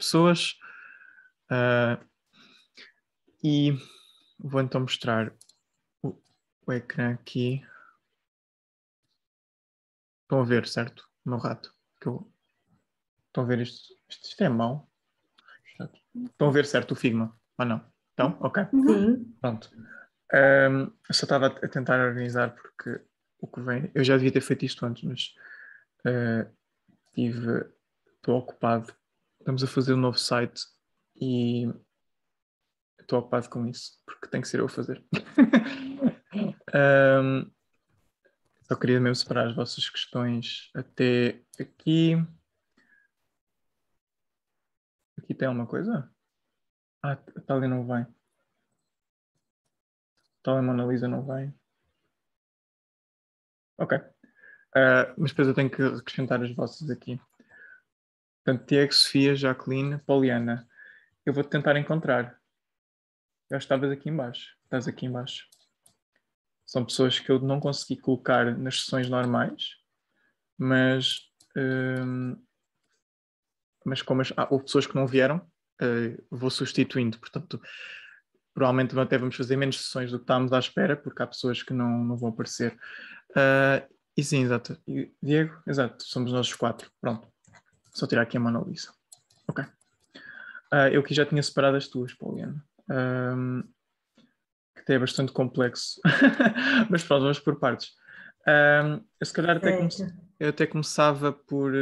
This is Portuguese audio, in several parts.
pessoas. E vou então mostrar o ecrã aqui. Estão a ver, certo? O meu rato. Estão a ver isto? Isto é mau. Estão a ver, certo, o Figma? Ou não? Então, ok. Sim. Pronto. Eu só estava a tentar organizar porque o que vem... Eu já devia ter feito isto antes, mas estou ocupado. Estamos a fazer um novo site e estou ocupado com isso, porque tem que ser eu a fazer. Só queria mesmo separar as vossas questões até aqui. Aqui tem alguma coisa? A Thalia não vai. A Thalia Mona Lisa não vai. Ok. Mas depois eu tenho que acrescentar as vossas aqui. Portanto, Tiago, Sofia, Jacqueline, Poliana. Eu vou tentar encontrar. Já estavas aqui em baixo. Estás aqui em baixo. São pessoas que eu não consegui colocar nas sessões normais, mas como houve pessoas que não vieram, vou substituindo. Portanto, provavelmente até vamos fazer menos sessões do que estávamos à espera, porque há pessoas que não vão aparecer. E sim, exato. E Diego, exato, somos nós os 4. Pronto. Só tirar aqui a Mona Lisa. Ok. Eu aqui já tinha separado as tuas, Poliana. Que até é bastante complexo. Mas pronto, vamos por partes. Eu se calhar eu até começava por...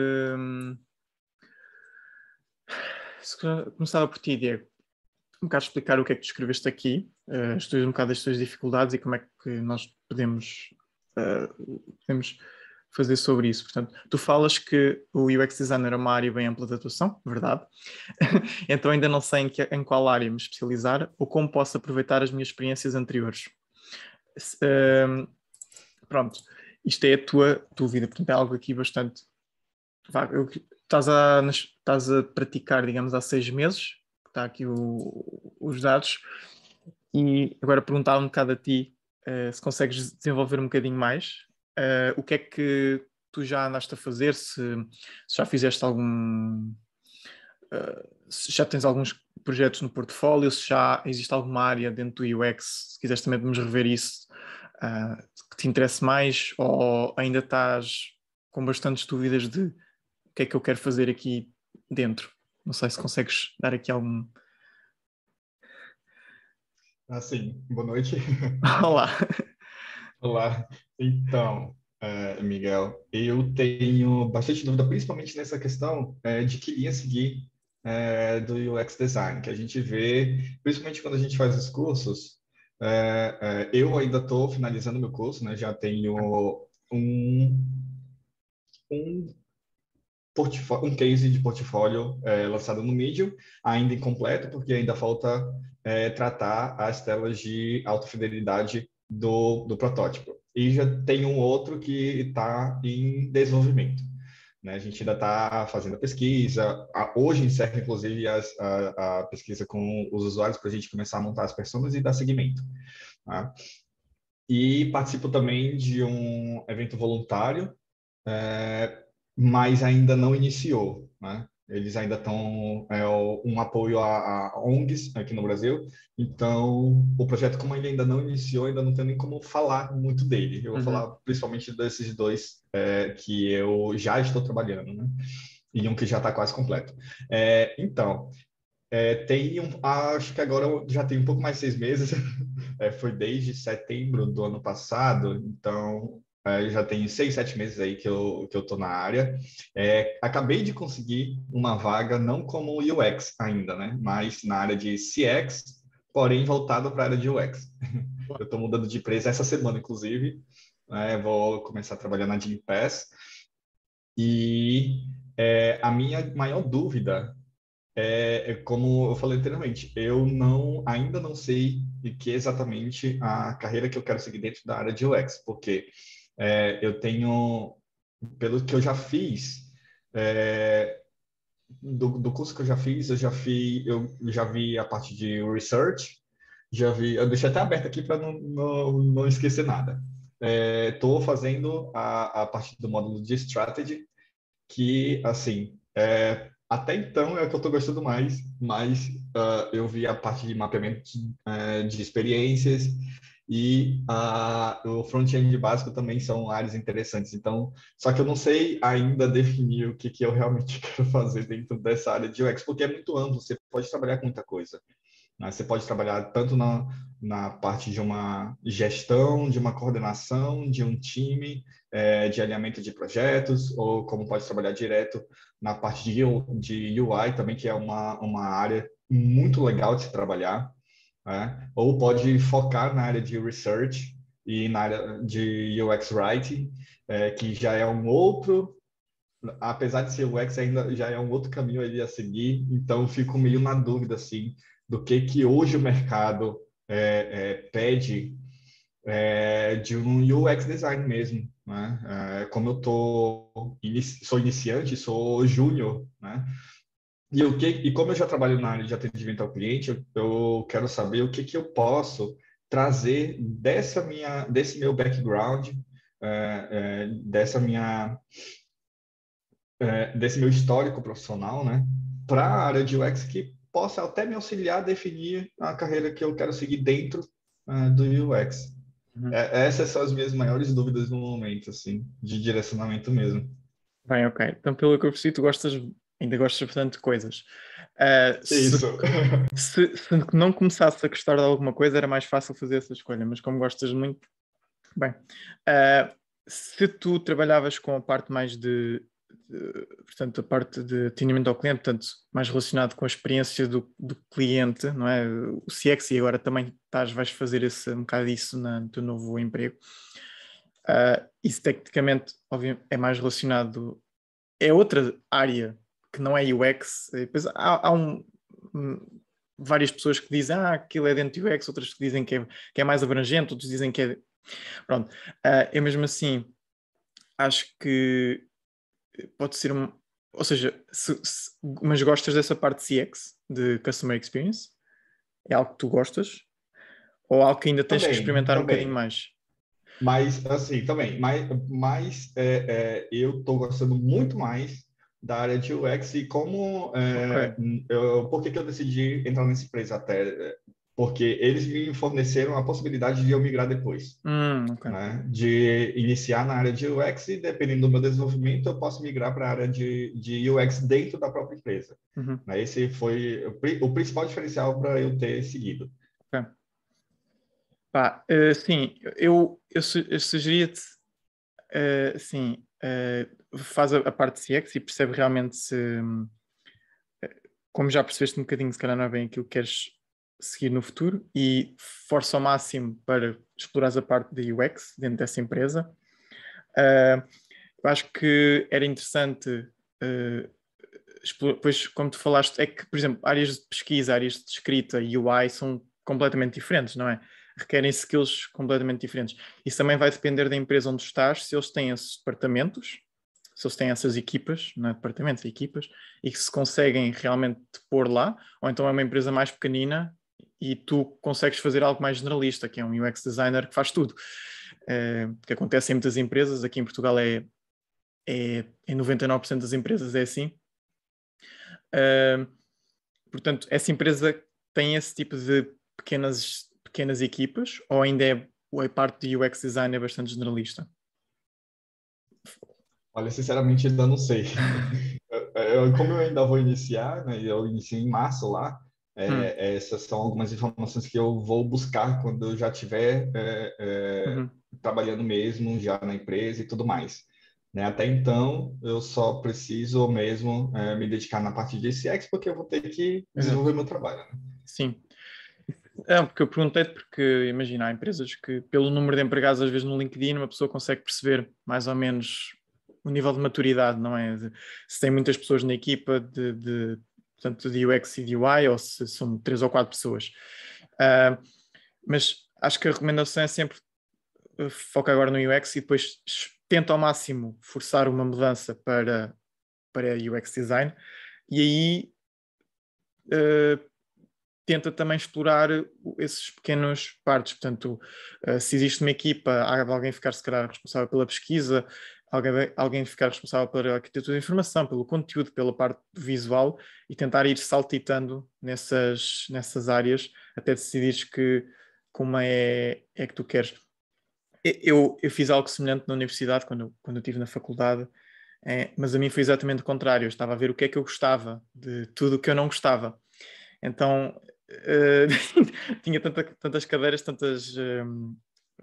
começava por ti, Diego. Um bocado explicar o que é que tu escreveste aqui, um bocado as tuas dificuldades e como é que nós podemos fazer sobre isso. Portanto, tu falas que o UX Designer é uma área bem ampla de atuação, verdade? Então ainda não sei em qual área me especializar ou como posso aproveitar as minhas experiências anteriores. Pronto, isto é a tua dúvida, portanto é algo aqui bastante... Estás a praticar, digamos, há 6 meses, está aqui os dados, e agora perguntava um bocado a ti se consegues desenvolver um bocadinho mais. O que é que tu já andaste a fazer? Se já fizeste se já tens alguns projetos no portfólio, se já existe alguma área dentro do UX, se quiseres também podemos rever isso, que te interesse mais, ou ainda estás com bastantes dúvidas de o que é que eu quero fazer aqui dentro. Não sei se consegues dar aqui algum... Sim, boa noite. Olá. Olá. Então, Miguel, eu tenho bastante dúvida, principalmente nessa questão de que linha seguir do UX Design, que a gente vê, principalmente quando a gente faz os cursos. Eu ainda estou finalizando meu curso, né? Já tenho um um case de portfólio lançado no Medium, ainda incompleto, porque ainda falta tratar as telas de alta fidelidade do protótipo. E já tem um outro que está em desenvolvimento. Né? A gente ainda está fazendo a pesquisa. Hoje encerra, inclusive, a pesquisa com os usuários para a gente começar a montar as personas e dar seguimento. Tá? E participo também de um evento voluntário, mas ainda não iniciou, né? Eles ainda estão um apoio a ONGs aqui no Brasil, então o projeto, como ele ainda não iniciou, ainda não tenho nem como falar muito dele. Eu vou falar principalmente desses dois que eu já estou trabalhando, né? E um que já está quase completo. Então, acho que agora já tem um pouco mais de 6 meses, foi desde setembro do ano passado, então eu já tenho 6, 7 meses aí que eu estou na área. Acabei de conseguir uma vaga, não como UX ainda, né? Mas na área de CX, porém voltado para a área de UX. Eu estou mudando de empresa essa semana, inclusive. Vou começar a trabalhar na Gympass. E a minha maior dúvida como eu falei anteriormente, ainda não sei de que exatamente a carreira que eu quero seguir dentro da área de UX, porque eu tenho, pelo que eu já fiz, do curso que eu já fiz, eu já vi a parte de research, eu deixei até aberto aqui para não esquecer nada. Estou fazendo a parte do módulo de strategy, que, assim, até então é o que eu estou gostando mais, mas eu vi a parte de mapeamento de experiências e o front-end básico também são áreas interessantes. Então, só que eu não sei ainda definir o que eu realmente quero fazer dentro dessa área de UX, porque é muito amplo, você pode trabalhar com muita coisa, né? Você pode trabalhar tanto na parte de uma gestão, de uma coordenação, de um time, de alinhamento de projetos, ou como pode trabalhar direto na parte de UI também, que é uma área muito legal de se trabalhar, né? Ou pode focar na área de research e na área de UX Writing, que já é um outro, apesar de ser UX, ainda já é um outro caminho ali a seguir, então fico meio na dúvida, assim, do que hoje o mercado pede de um UX design mesmo, né? Como eu sou iniciante, sou júnior, né? E como eu já trabalho na área de atendimento ao cliente, eu quero saber o que eu posso trazer desse meu background, desse meu histórico profissional, né, para a área de UX que possa até me auxiliar a definir a carreira que eu quero seguir dentro do UX. Uhum. Essas são as minhas maiores dúvidas no momento, assim, de direcionamento mesmo. Bem, ok. Então, pelo que eu percebi, ainda gostas bastante de coisas. Se, Isso. se não começasse a gostar de alguma coisa, era mais fácil fazer essa escolha, mas como gostas muito, bem. Se tu trabalhavas com a parte mais portanto, a parte de atendimento ao cliente, portanto, mais relacionado com a experiência do cliente, não é? O CX, e agora também vais fazer um bocado isso no teu novo emprego. Isso tecnicamente, obviamente, é mais relacionado, é outra área que não é UX. Depois há várias pessoas que dizem aquilo é dentro do UX, outras que dizem que é mais abrangente, outros dizem que é. Pronto, eu mesmo assim acho que pode ser ou seja, mas gostas dessa parte de CX, de Customer Experience? É algo que tu gostas? Ou algo que ainda tens que Também, experimentar um bocadinho também. mais? Mas, assim, também. Mas eu estou gostando muito mais da área de UX e Ok. por que eu decidi entrar nessa empresa até? Porque eles me forneceram a possibilidade de eu migrar depois, Ok. né? De iniciar na área de UX e, dependendo do meu desenvolvimento, eu posso migrar para a área de UX dentro da própria empresa. Uhum. Né? Esse foi o principal diferencial para eu ter seguido. Ok. Pá, sim, eu sugeria-te, sim, faz a parte de CX e percebe realmente se, como já percebeste um bocadinho, se calhar não é bem aquilo que queres seguir no futuro e força ao máximo para explorar a parte da UX dentro dessa empresa. Eu acho que era interessante, pois, como tu falaste, é que, por exemplo, áreas de pesquisa, áreas de escrita e UI são completamente diferentes, não é? Requerem skills completamente diferentes. Isso também vai depender da empresa onde estás, se eles têm esses departamentos, se eles têm essas equipas, não é departamentos, equipas, e que se conseguem realmente te pôr lá, ou então é uma empresa mais pequenina e tu consegues fazer algo mais generalista, que é um UX designer que faz tudo. Que acontece em muitas empresas, aqui em Portugal em 99% das empresas é assim. Portanto, essa empresa tem esse tipo de pequenas equipas, ou ainda a parte de UX design é bastante generalista? Olha, sinceramente, ainda não sei. Como eu ainda vou iniciar, né, eu iniciei em março lá, Hum, essas são algumas informações que eu vou buscar quando eu já estiver uhum, trabalhando mesmo já na empresa e tudo mais. Né? Até então, eu só preciso mesmo me dedicar na parte de CX, porque eu vou ter que exato. desenvolver meu trabalho. Né? Sim. Porque eu perguntei-te porque, imagina, há empresas que, pelo número de empregados, às vezes no LinkedIn, uma pessoa consegue perceber mais ou menos o nível de maturidade, não é? Se tem muitas pessoas na equipa portanto, de UX e de UI, ou se são 3 ou 4 pessoas. Ah, mas acho que a recomendação é sempre foca agora no UX e depois tenta ao máximo forçar uma mudança para UX design e aí tenta também explorar esses pequenos partes. Portanto, se existe uma equipa, há de alguém ficar se calhar responsável pela pesquisa, alguém ficar responsável pela arquitetura de informação, pelo conteúdo, pela parte visual e tentar ir saltitando nessas áreas até decidires como é que tu queres. Eu fiz algo semelhante na universidade quando eu estive na faculdade, mas a mim foi exatamente o contrário. Eu estava a ver o que é que eu gostava de tudo o que eu não gostava. Então, tinha tantas cadeiras, tantas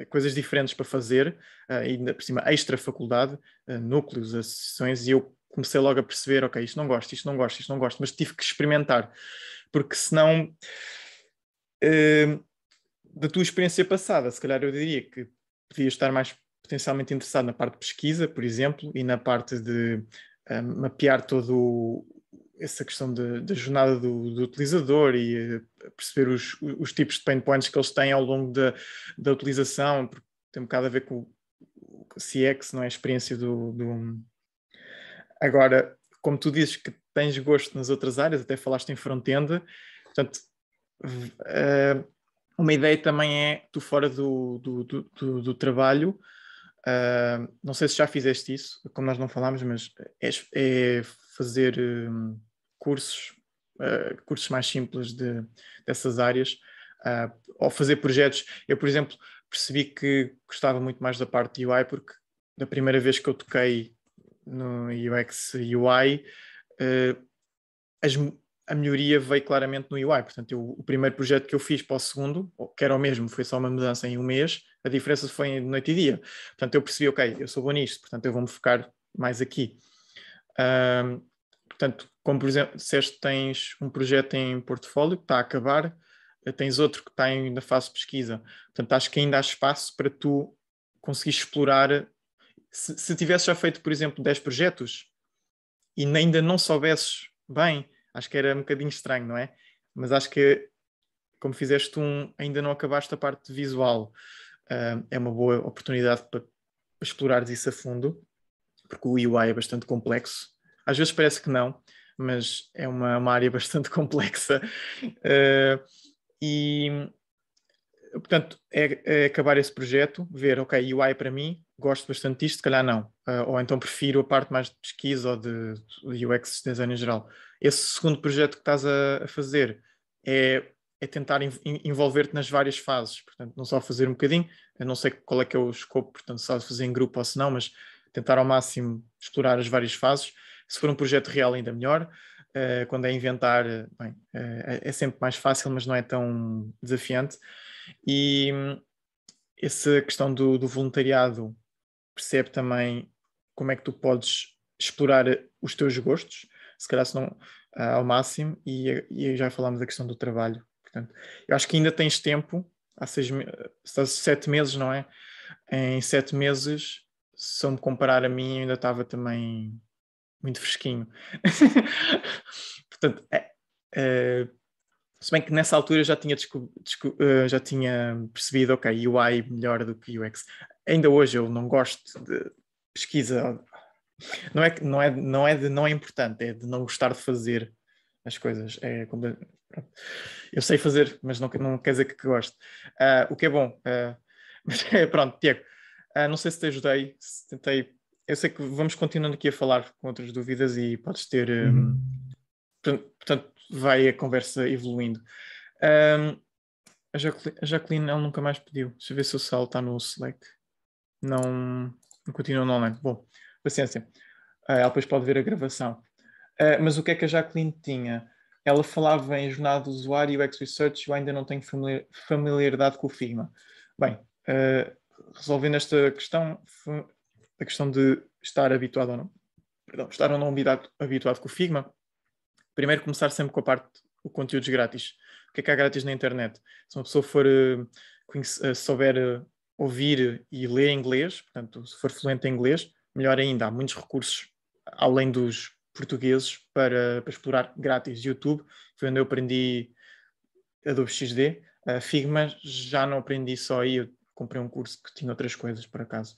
coisas diferentes para fazer, ainda por cima, extra faculdade, núcleos, associações, e eu comecei logo a perceber, ok, isto não gosto, mas tive que experimentar, porque senão, da tua experiência passada, se calhar eu diria que podias estar mais potencialmente interessado na parte de pesquisa, por exemplo, e na parte de mapear todo essa questão da jornada do utilizador e perceber os tipos de pain points que eles têm ao longo da utilização, porque tem um bocado a ver com o CX, não é? A experiência do... Agora, como tu dizes que tens gosto nas outras áreas, até falaste em front-end, portanto, uma ideia também é tu fora do trabalho, não sei se já fizeste isso, como nós não falámos, mas é fazer cursos mais simples dessas áreas, ou fazer projetos. Eu, por exemplo, percebi que gostava muito mais da parte de UI, porque da primeira vez que eu toquei no UX e UI, a melhoria veio claramente no UI. Portanto, o primeiro projeto que eu fiz para o segundo, que era o mesmo, foi só uma mudança em um mês, a diferença foi em noite e dia. Portanto, eu percebi, ok, eu sou bom nisto, portanto, eu vou-me focar mais aqui. Portanto, como por exemplo, disseste, tens um projeto em portfólio que está a acabar, tens outro que está na fase de pesquisa. Portanto, acho que ainda há espaço para tu conseguir explorar. Se tivesses já feito, por exemplo, 10 projetos e ainda não soubesses bem, acho que era um bocadinho estranho, não é? Mas acho que, como fizeste ainda não acabaste a parte visual. É uma boa oportunidade para explorares isso a fundo, porque o UI é bastante complexo. Às vezes parece que não, mas é uma área bastante complexa. E, portanto, é acabar esse projeto, ver, ok, UI para mim, gosto bastante disto, se calhar não. Ou então prefiro a parte mais de pesquisa ou de UX design em geral. Esse segundo projeto que estás a fazer é tentar envolver-te nas várias fases. Portanto, não só fazer um bocadinho, eu não sei qual é que é o escopo, portanto, se estás a fazer em grupo ou se não, mas tentar ao máximo explorar as várias fases. Se for um projeto real, ainda melhor. Quando é inventar, bem, é sempre mais fácil, mas não é tão desafiante. E essa questão do voluntariado percebe também como é que tu podes explorar os teus gostos, se calhar se não ao máximo, e já falámos da questão do trabalho. Portanto, eu acho que ainda tens tempo, há 7 meses, não é? Em 7 meses, se eu me comparar a mim, eu ainda estava também muito fresquinho. Portanto, se bem que nessa altura já tinha, já tinha percebido, ok, UI melhor do que UX. Ainda hoje eu não gosto de pesquisa. Não é importante, é de não gostar de fazer as coisas. Eu sei fazer, mas não quer dizer que gosto. O que é bom. Mas pronto, Tiago, não sei se te ajudei, se tentei. Eu sei que vamos continuando aqui a falar com outras dúvidas e podes ter. Portanto, vai a conversa evoluindo. A Jacqueline, ela nunca mais pediu. Deixa eu ver se o Sal está no Slack. Não continua no online. Bom, paciência. Ela depois pode ver a gravação. Mas o que é que a Jacqueline tinha? Ela falava em jornada do usuário e UX Research, eu ainda não tenho familiaridade com o Figma. Bem, resolvendo esta questão, a questão de estar habituado ou não, estar ou não habituado com o Figma, primeiro começar sempre com a parte de conteúdos grátis. O que é que há grátis na internet? Se uma pessoa souber ouvir e ler inglês, portanto, se for fluente em inglês, melhor ainda. Há muitos recursos, além dos portugueses, para explorar grátis. YouTube foi onde eu aprendi Adobe XD. Figma já não aprendi só aí, eu comprei um curso que tinha outras coisas, por acaso.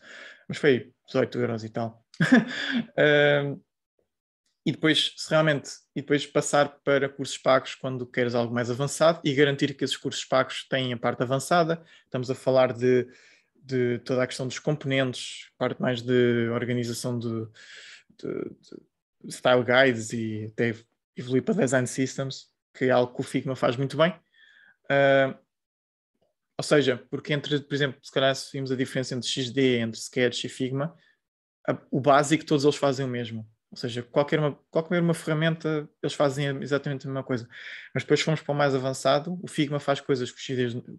Mas foi 18€ e tal. E depois passar para cursos pagos quando queres algo mais avançado e garantir que esses cursos pagos têm a parte avançada. Estamos a falar de de toda a questão dos componentes, parte mais de organização de style guides e até evoluir para design systems, que é algo que o Figma faz muito bem. Ou seja, porque entre, por exemplo, se calhar se vimos a diferença entre XD, entre Sketch e Figma, o básico todos eles fazem o mesmo. Ou seja, qualquer uma ferramenta, eles fazem exatamente a mesma coisa. Mas depois fomos para o mais avançado, o Figma faz coisas que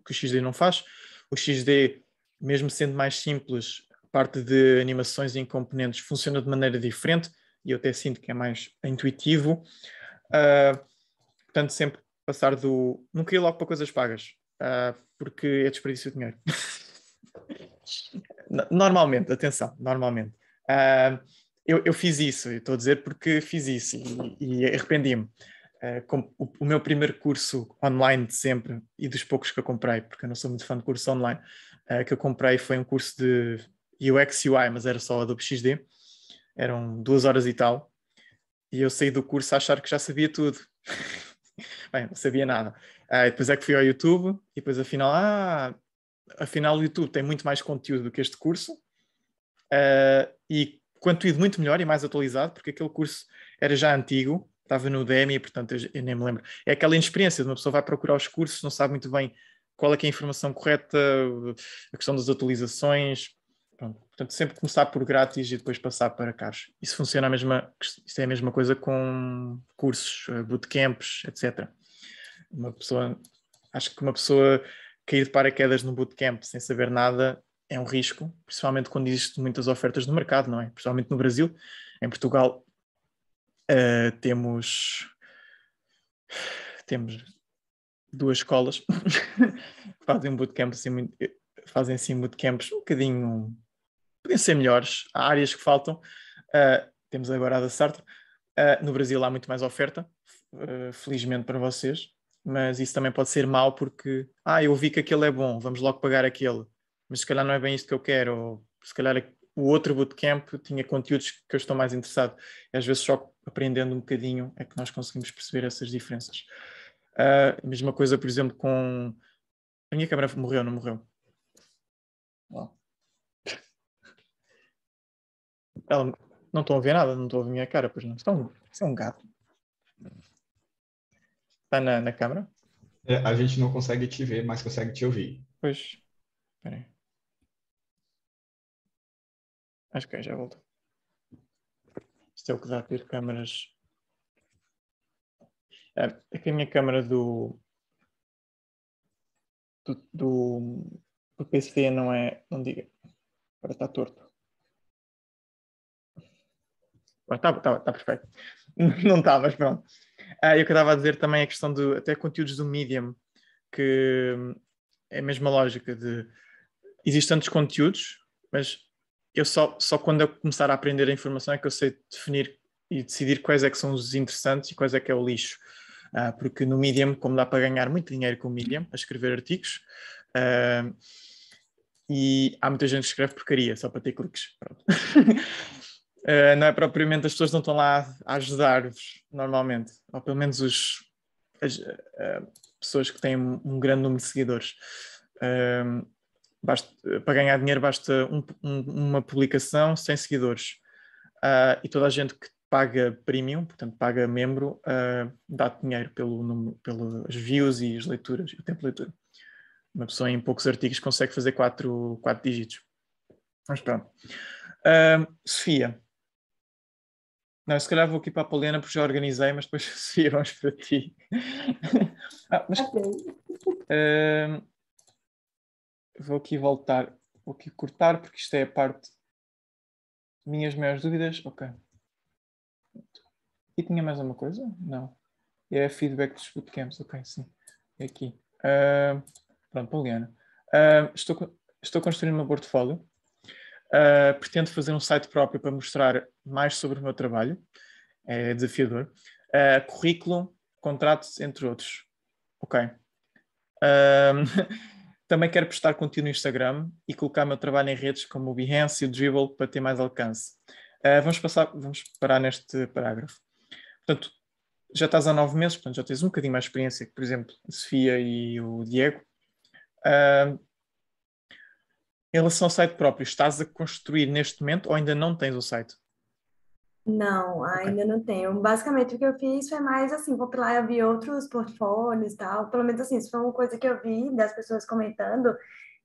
o XD não faz. O XD, mesmo sendo mais simples, a parte de animações em componentes funciona de maneira diferente e eu até sinto que é mais intuitivo. Portanto, sempre passar do... Não queria logo para coisas pagas, porque é desperdício de dinheiro. Normalmente, atenção, normalmente. Eu fiz isso, estou a dizer porque fiz isso e arrependi-me. O meu primeiro curso online de sempre e dos poucos que eu comprei, porque eu não sou muito fã de curso online, que eu comprei foi um curso de UX UI, mas era só Adobe XD. Eram 2 horas e tal. E eu saí do curso a achar que já sabia tudo. Bem, não sabia nada. Depois é que fui ao YouTube e depois afinal o YouTube tem muito mais conteúdo do que este curso. E conteúdo muito melhor e mais atualizado, porque aquele curso era já antigo, estava no Udemy, portanto eu nem me lembro. É aquela inexperiência de uma pessoa vai procurar os cursos, não sabe muito bem qual é que é a informação correta, a questão das atualizações. Pronto. Portanto, sempre começar por grátis e depois passar para caros. Isso é a mesma coisa com cursos, bootcamps, etc. Acho que uma pessoa cair de paraquedas num bootcamp sem saber nada é um risco, principalmente quando existem muitas ofertas no mercado, não é? Principalmente no Brasil. Em Portugal temos 2 escolas que fazem um bootcamp assim, fazem assim bootcamps um bocadinho, podem ser melhores, há áreas que faltam. Temos agora a da Sartre. No Brasil há muito mais oferta, felizmente para vocês, mas isso também pode ser mau porque eu vi que aquele é bom, vamos logo pagar aquele, mas se calhar não é bem isto que eu quero, ou se calhar o outro bootcamp tinha conteúdos que eu estou mais interessado. E às vezes só aprendendo um bocadinho é que nós conseguimos perceber essas diferenças. A mesma coisa, por exemplo, com... A minha câmera morreu, não morreu? Ela... Não estou a ver nada, não estou a ver a minha cara, pois não. Isso é um gato. Está na câmera? A gente não consegue te ver, mas consegue te ouvir. Pois, espera aí. Acho que já voltou. Isto é o que dá a ter câmaras. É que a minha câmera do PC não é. Não diga. Agora está torto. Está perfeito. Não está, mas pronto. Eu que estava a dizer também a questão de até conteúdos do Medium, que é a mesma lógica de existem tantos conteúdos, mas eu só quando eu começar a aprender a informação é que eu sei definir e decidir quais é que são os interessantes e quais é que é o lixo. Porque no Medium, como dá para ganhar muito dinheiro com o Medium, a escrever artigos, e há muita gente que escreve porcaria só para ter cliques. Não é propriamente, as pessoas não estão lá a ajudar-vos normalmente, ou pelo menos as pessoas que têm um grande número de seguidores. Para ganhar dinheiro basta uma publicação sem seguidores. E toda a gente que paga premium, portanto paga membro, dá-te dinheiro pelas views e as leituras, e o tempo de leitura. Uma pessoa em poucos artigos consegue fazer 4 dígitos. Mas pronto. Sofia. Não, se calhar vou aqui para a Poliana porque já organizei, mas depois Sofia vamos para ti. Vou aqui voltar, vou aqui cortar porque isto é a parte minhas maiores dúvidas. Ok. E tinha mais alguma coisa? Não. É feedback dos bootcamps. Ok, sim. É aqui. Pronto, Poliana. Estou construindo o meu portfólio. Pretendo fazer um site próprio para mostrar mais sobre o meu trabalho. É desafiador. Currículo, contratos, entre outros. Ok. Também quero prestar conteúdo no Instagram e colocar o meu trabalho em redes como o Behance e o Dribbble para ter mais alcance. Vamos parar neste parágrafo. Portanto, já estás há 9 meses, portanto já tens um bocadinho mais experiência que, por exemplo, a Sofia e o Diego. Em relação ao site próprio, estás a construir neste momento ou ainda não tens o site? Não, Ok. ainda não tenho. Basicamente, o que eu fiz foi mais assim, compilar, eu vi outros portfólios e tal. Pelo menos assim, isso foi uma coisa que eu vi das pessoas comentando,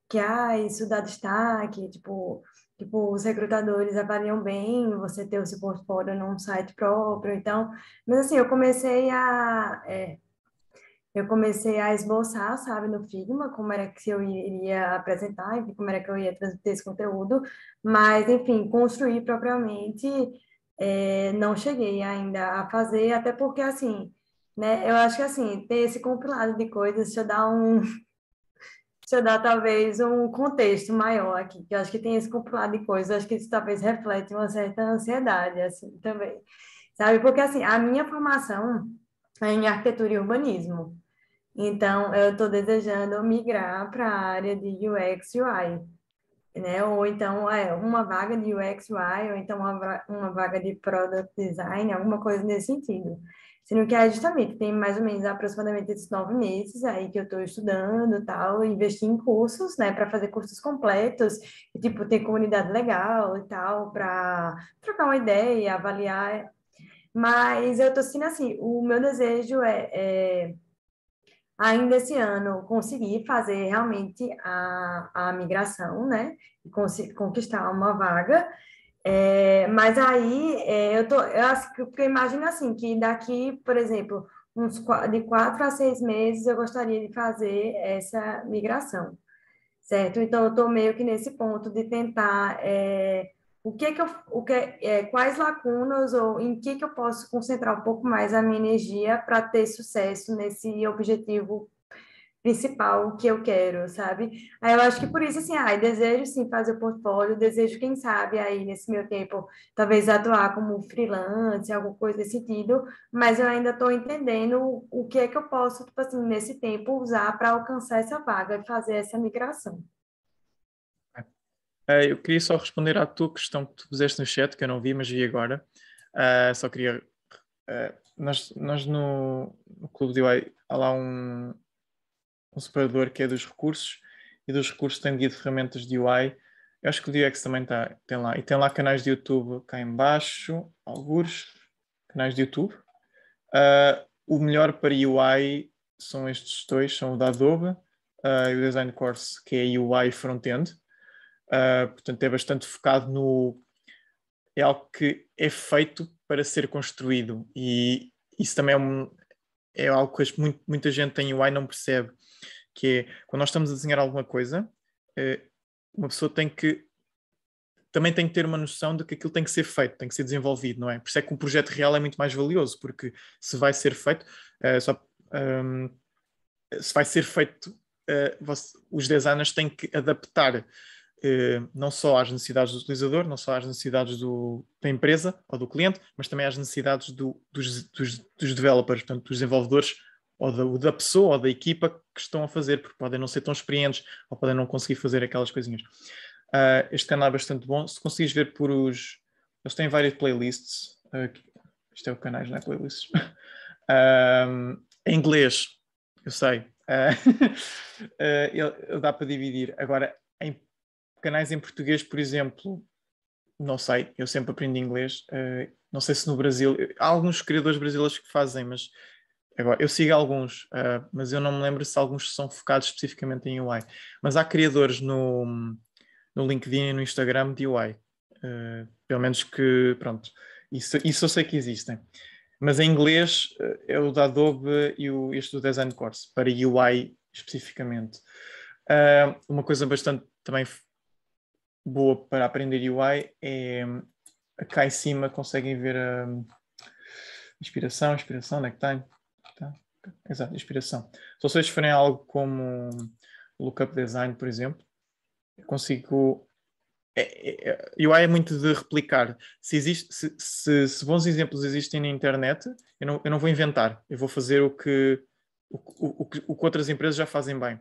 que isso dá destaque, tipo, os recrutadores avaliam bem você ter o seu portfólio num site próprio. Então, mas assim, eu comecei a esboçar, sabe, no Figma, como era que eu iria apresentar, enfim, como era que eu ia transmitir esse conteúdo, mas, enfim, construir propriamente, não cheguei ainda a fazer, até porque, assim, né, eu acho que, assim, ter esse compilado de coisas, deixa eu dar talvez um contexto maior aqui, que eu acho que tem esse compilado de coisas, acho que isso talvez reflete uma certa ansiedade, assim, também, sabe, porque, assim, a minha formação é em arquitetura e urbanismo, então, eu estou desejando migrar para a área de UX UI, né? Ou então, uma vaga de UX UI, ou então uma vaga de Product Design, alguma coisa nesse sentido. Sendo que é justamente, tem mais ou menos aproximadamente esses 9 meses aí que eu estou estudando e tal, investir em cursos, né? Para fazer cursos completos, e, tipo, ter comunidade legal e tal, para trocar uma ideia, avaliar. Mas eu estou sentindo assim, o meu desejo ainda esse ano conseguir fazer realmente a migração, né? E conquistar uma vaga. Mas aí porque eu imagino assim, que daqui, por exemplo, de 4 a 6 meses eu gostaria de fazer essa migração, certo? Então eu estou meio que nesse ponto de tentar quais lacunas ou em que eu posso concentrar um pouco mais a minha energia para ter sucesso nesse objetivo principal que eu quero, sabe? Aí eu acho que por isso, assim, desejo sim fazer o portfólio, desejo, quem sabe, aí nesse meu tempo, talvez atuar como freelance, alguma coisa desse sentido, mas eu ainda estou entendendo o que é que eu posso, tipo assim, nesse tempo, usar para alcançar essa vaga e fazer essa migração. Eu queria só responder à tua questão que tu puseste no chat, que eu não vi, mas vi agora. Só queria. Nós no Clube de UI há lá um separador que é dos recursos, e dos recursos tem guia de ferramentas de UI. Eu acho que o DX também tem lá. E tem lá canais de YouTube cá em baixo, alguns canais de YouTube. O melhor para UI são estes dois, são o da Adobe e o Design Course, que é UI Frontend. Portanto, é bastante focado no... É algo que é feito para ser construído, e isso também é algo que muita gente em UI não percebe, que é, quando nós estamos a desenhar alguma coisa, uma pessoa também tem que ter uma noção de que aquilo tem que ser feito, tem que ser desenvolvido, não é? Por isso é que um projeto real é muito mais valioso, porque se vai ser feito, se vai ser feito, os designers têm que adaptar não só às necessidades do utilizador, não só às necessidades da empresa ou do cliente, mas também às necessidades dos developers, portanto, dos desenvolvedores, ou da pessoa ou da equipa que estão a fazer, porque podem não ser tão experientes ou podem não conseguir fazer aquelas coisinhas. Este canal é bastante bom. Se conseguires ver eles têm várias playlists. Isto é o canais, não é playlists. Em inglês, eu sei. Ele dá para dividir. Agora, em canais em português, por exemplo, não sei, eu sempre aprendi inglês. Não sei se no Brasil... Há alguns criadores brasileiros que fazem, mas... Agora, eu sigo alguns, mas eu não me lembro se alguns são focados especificamente em UI. Mas há criadores no LinkedIn e no Instagram de UI. Pelo menos que, pronto, isso eu sei que existem. Mas em inglês é o da Adobe e este do Design Course, para UI especificamente. Uma coisa bastante também boa para aprender UI é cá em cima conseguem ver a inspiração, onde é que está? Tá. Exato, inspiração. Se vocês forem algo como Lookup Design, por exemplo, eu consigo. UI é muito de replicar. Se bons exemplos existem na internet, eu não vou inventar. Eu vou fazer o que outras empresas já fazem bem.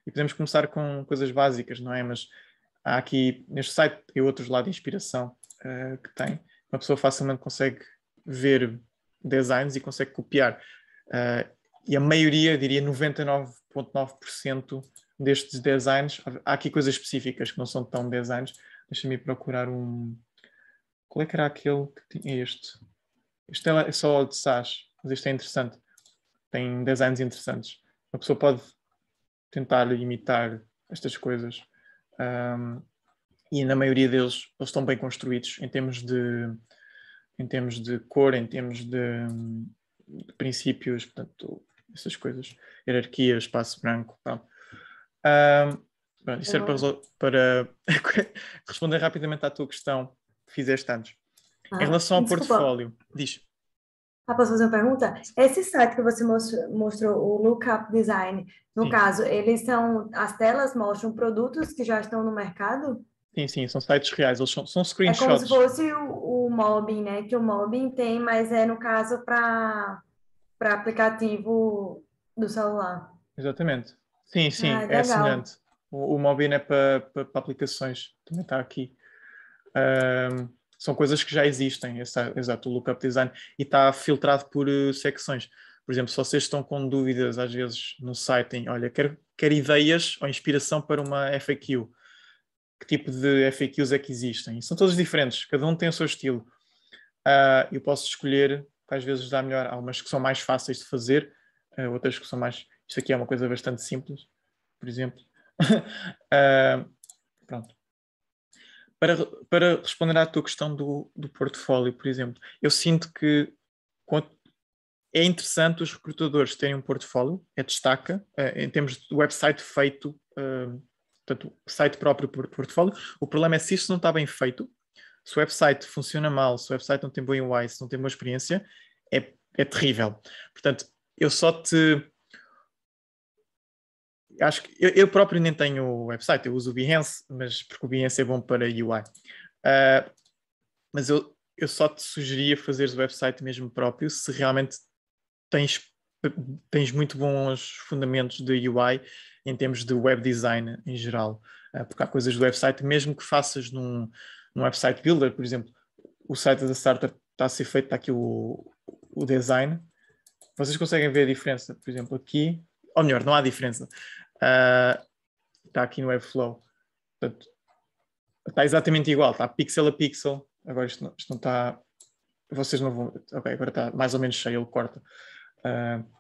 E podemos começar com coisas básicas, não é? Mas há aqui, neste site, e outros lá de inspiração que tem. Uma pessoa facilmente consegue ver designs e consegue copiar. E a maioria, eu diria 99,9%, destes designs, há aqui coisas específicas que não são tão designs. Deixa-me procurar um... Qual é que era aquele que tinha este? Este é só de SAS, mas este é interessante. Tem designs interessantes. Uma pessoa pode tentar imitar estas coisas. E na maioria deles, eles estão bem construídos em termos de cor, em termos de princípios, portanto, essas coisas. Hierarquia, espaço branco, pronto. Isso era para responder rapidamente à tua questão que fizeste antes. Em relação ao portfólio, diz. Posso fazer uma pergunta? Esse site que você mostrou, o Lookup Design, no caso, as telas mostram produtos que já estão no mercado? Sim, são sites reais, eles são screenshots. É como se fosse o Mobbing, né? Que o Mobbing tem, mas no caso para aplicativo do celular. Exatamente. Sim, é legal. semelhante. O Mobbing é para aplicações, também está aqui. São coisas que já existem, exato, o Lookup Design, e está filtrado por secções. Por exemplo, se vocês estão com dúvidas, às vezes, no site, olha, quero ideias ou inspiração para uma FAQ. Que tipo de FAQs é que existem? E são todos diferentes, cada um tem o seu estilo. Eu posso escolher, que às vezes dá melhor. Há umas que são mais fáceis de fazer, outras que são mais... Isto aqui é uma coisa bastante simples, por exemplo. Pronto. Para responder à tua questão do portfólio, por exemplo, eu sinto que é interessante os recrutadores terem um portfólio, destaca, em termos de website feito, portanto, site próprio por portfólio. O problema é se isto não está bem feito, se o website funciona mal, se o website não tem bom UI, se não tem boa experiência, é terrível. Portanto, eu só te... Acho que eu próprio nem tenho website, eu uso o Behance, mas porque o Behance é bom para UI. Mas eu só te sugeria fazeres o website mesmo próprio se realmente tens muito bons fundamentos de UI em termos de web design em geral. Porque há coisas do website, mesmo que faças num website builder, por exemplo, o site da startup está a ser feito, está aqui o design. Vocês conseguem ver a diferença, por exemplo, aqui, ou melhor, não há diferença. Está aqui no Webflow. Portanto, está exatamente igual, está pixel a pixel. Agora isto não está... Vocês não vão... Ok, agora está mais ou menos cheio, ele corta.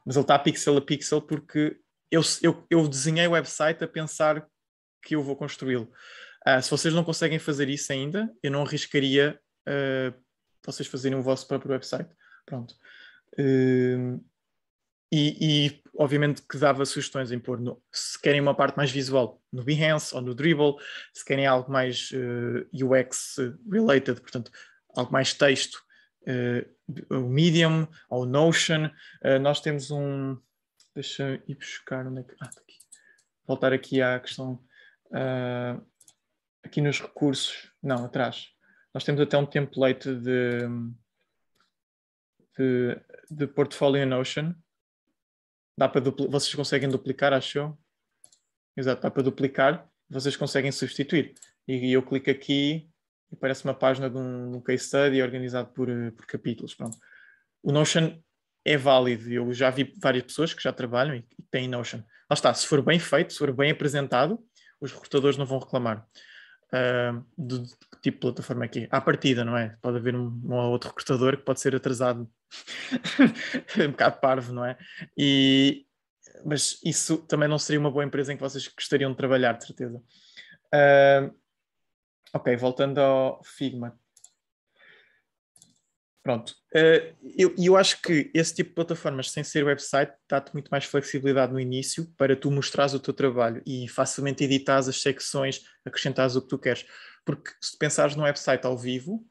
Mas ele está pixel a pixel porque eu desenhei o website a pensar que eu vou construí-lo. Se vocês não conseguem fazer isso ainda, eu não arriscaria vocês fazerem o vosso próprio website. Pronto. E obviamente que dava sugestões em pôr, se querem uma parte mais visual, no Behance ou no Dribbble, se querem algo mais UX related, portanto, algo mais texto, o Medium ou o Notion. Nós temos deixa eu ir buscar onde é que... está aqui. Voltar aqui à questão aqui nos recursos, não, atrás. Nós temos até um template de portfólio Notion. Dá para vocês conseguem duplicar, acho eu. Exato, dá para duplicar, vocês conseguem substituir. E eu clico aqui e aparece uma página de um case study organizado por capítulos. Pronto. O Notion é válido. Eu já vi várias pessoas que já trabalham e têm Notion. Lá está, se for bem feito, se for bem apresentado, os recrutadores não vão reclamar. De que tipo de plataforma é que é? À partida, não é? Pode haver um ou outro recrutador que pode ser atrasado. Um bocado parvo, não é? Mas isso também não seria uma boa empresa em que vocês gostariam de trabalhar, de certeza. Ok, voltando ao Figma. Pronto. Eu acho que esse tipo de plataformas, sem ser website, dá-te muito mais flexibilidade no início para tu mostrares o teu trabalho e facilmente editares as secções, acrescentares o que tu queres. Porque se pensares num website ao vivo,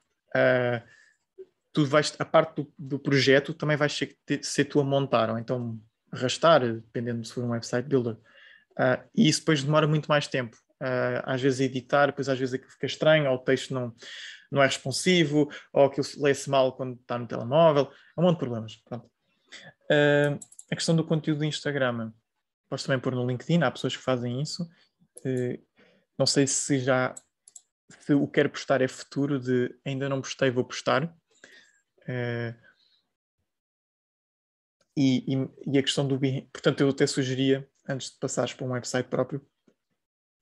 a parte do projeto também vais ser tu a montar, ou então arrastar, dependendo se for um website builder. E isso depois demora muito mais tempo. Às vezes editar, depois às vezes aquilo fica estranho, ou o texto não é responsivo, ou aquilo lê-se mal quando está no telemóvel. Há um monte de problemas. Pronto. A questão do conteúdo do Instagram. Posso também pôr no LinkedIn, há pessoas que fazem isso. Não sei se o quero postar é futuro de ainda não postei, vou postar. E a questão do Behance, portanto eu até sugeria, antes de passares para um website próprio,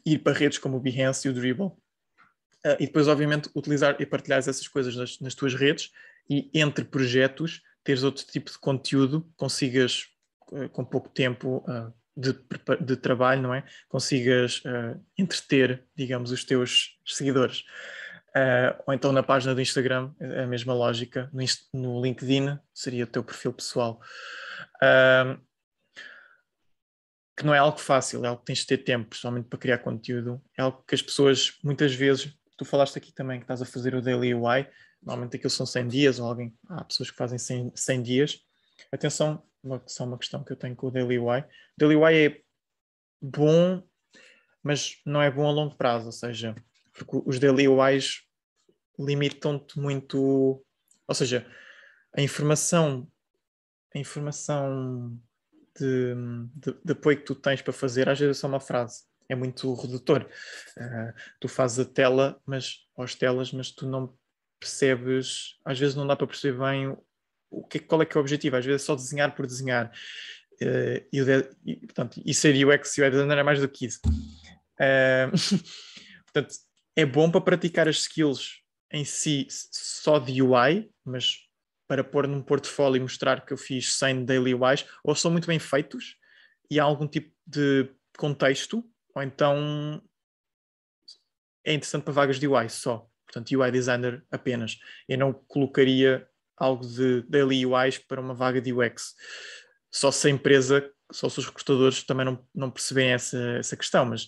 ir para redes como o Behance e o Dribbble. E depois, obviamente, utilizar e partilhar essas coisas nas tuas redes e entre projetos teres outro tipo de conteúdo, consigas, com pouco tempo de trabalho, não é? Consigas entreter, digamos, os teus seguidores. Ou então na página do Instagram, a mesma lógica. No LinkedIn seria o teu perfil pessoal. Que não é algo fácil, é algo que tens de ter tempo, principalmente para criar conteúdo. É algo que as pessoas, muitas vezes, tu falaste aqui também que estás a fazer o Daily UI, normalmente aquilo são 100 dias, ou há pessoas que fazem 100 dias. Atenção, só uma questão que eu tenho com o Daily UI. O Daily UI é bom, mas não é bom a longo prazo, ou seja, porque os Daily UIs limitam-te muito, ou seja, a informação de apoio que tu tens para fazer, às vezes é só uma frase, é muito redutor. Tu fazes a tela, às telas, mas tu não percebes, às vezes não dá para perceber bem qual é que é o objetivo, às vezes é só desenhar por desenhar. Portanto, e ser UX e UI designer é mais do que isso. Portanto, é bom para praticar as skills em si só de UI, mas para pôr num portfólio e mostrar que eu fiz 100 daily UIs, ou são muito bem feitos e há algum tipo de contexto, ou então é interessante para vagas de UI só. Portanto, UI designer apenas. Eu não colocaria algo de daily UIs para uma vaga de UX. Só se a empresa, só se os recrutadores também não percebem essa questão, mas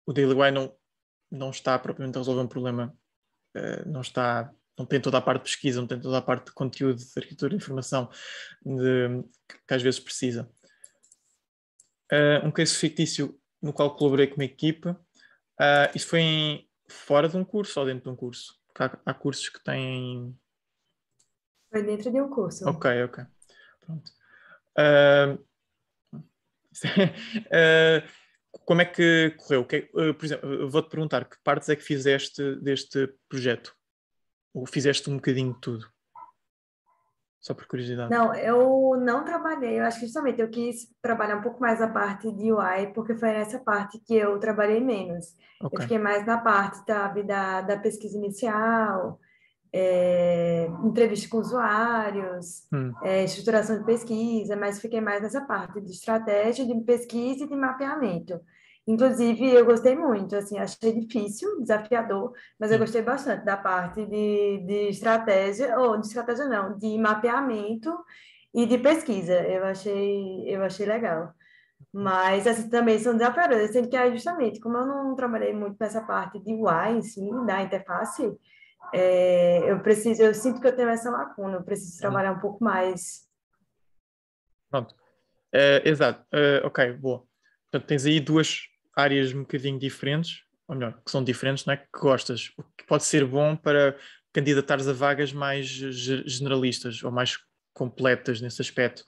o daily UI não está propriamente a resolver um problema, não tem toda a parte de pesquisa, não tem toda a parte de conteúdo, de arquitetura de informação que às vezes precisa. Um case fictício no qual colaborei com uma equipa. Isso foi fora de um curso ou dentro de um curso? Porque há cursos que têm... Foi dentro de um curso. Ok. Pronto. Como é que correu? Por exemplo, vou-te perguntar que partes é que fizeste deste projeto? Ou fizeste um bocadinho de tudo? Só por curiosidade. Não, eu não trabalhei. Eu acho que justamente eu quis trabalhar um pouco mais a parte de UI, porque foi nessa parte que eu trabalhei menos. Okay. Eu fiquei mais na parte, sabe, da pesquisa inicial, entrevista com usuários, estruturação de pesquisa, mas fiquei mais nessa parte de estratégia, de pesquisa e de mapeamento. Inclusive, eu gostei muito, assim, achei difícil, desafiador, mas eu gostei bastante da parte de estratégia, ou de estratégia não, de mapeamento e de pesquisa. Eu achei legal. Mas, assim, também são desafiadoras, sendo que é justamente, como eu não trabalhei muito nessa parte de UI em si, da interface, eu sinto que eu tenho essa lacuna, eu preciso trabalhar um pouco mais. Pronto. Exato. Ok, boa. Portanto, tens aí duas áreas um bocadinho diferentes, ou melhor, que são diferentes, não é? Que gostas. O que pode ser bom para candidatares a vagas mais generalistas ou mais completas nesse aspecto.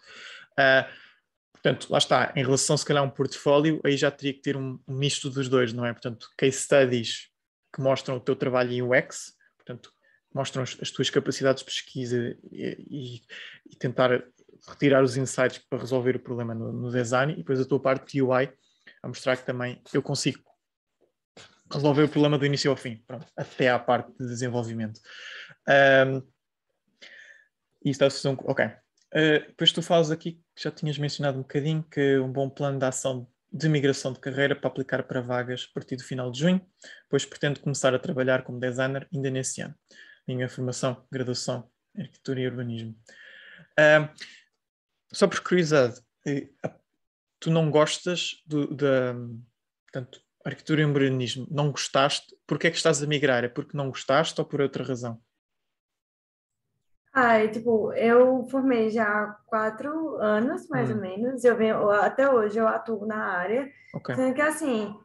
Portanto, lá está, em relação se calhar a um portfólio, aí já teria que ter um misto dos dois, não é? Portanto, case studies que mostram o teu trabalho em UX, portanto, mostram as tuas capacidades de pesquisa e tentar retirar os insights para resolver o problema no design, e depois a tua parte de UI a mostrar que também eu consigo resolver o problema do início ao fim, pronto, até à parte de desenvolvimento. E está a fazer ok. Depois tu falas aqui, que já tinhas mencionado um bocadinho, que um bom plano de ação de migração de carreira para aplicar para vagas a partir do final de junho, pois pretendo começar a trabalhar como designer ainda nesse ano. Minha formação, graduação em arquitetura e urbanismo. Só por curiosidade, tu não gostas portanto, arquitetura e urbanismo, não gostaste? Porquê é que estás a migrar? É porque não gostaste ou por outra razão? Tipo, eu formei já há 4 anos, mais ou menos. Até hoje eu atuo na área. Okay. Sendo que, assim,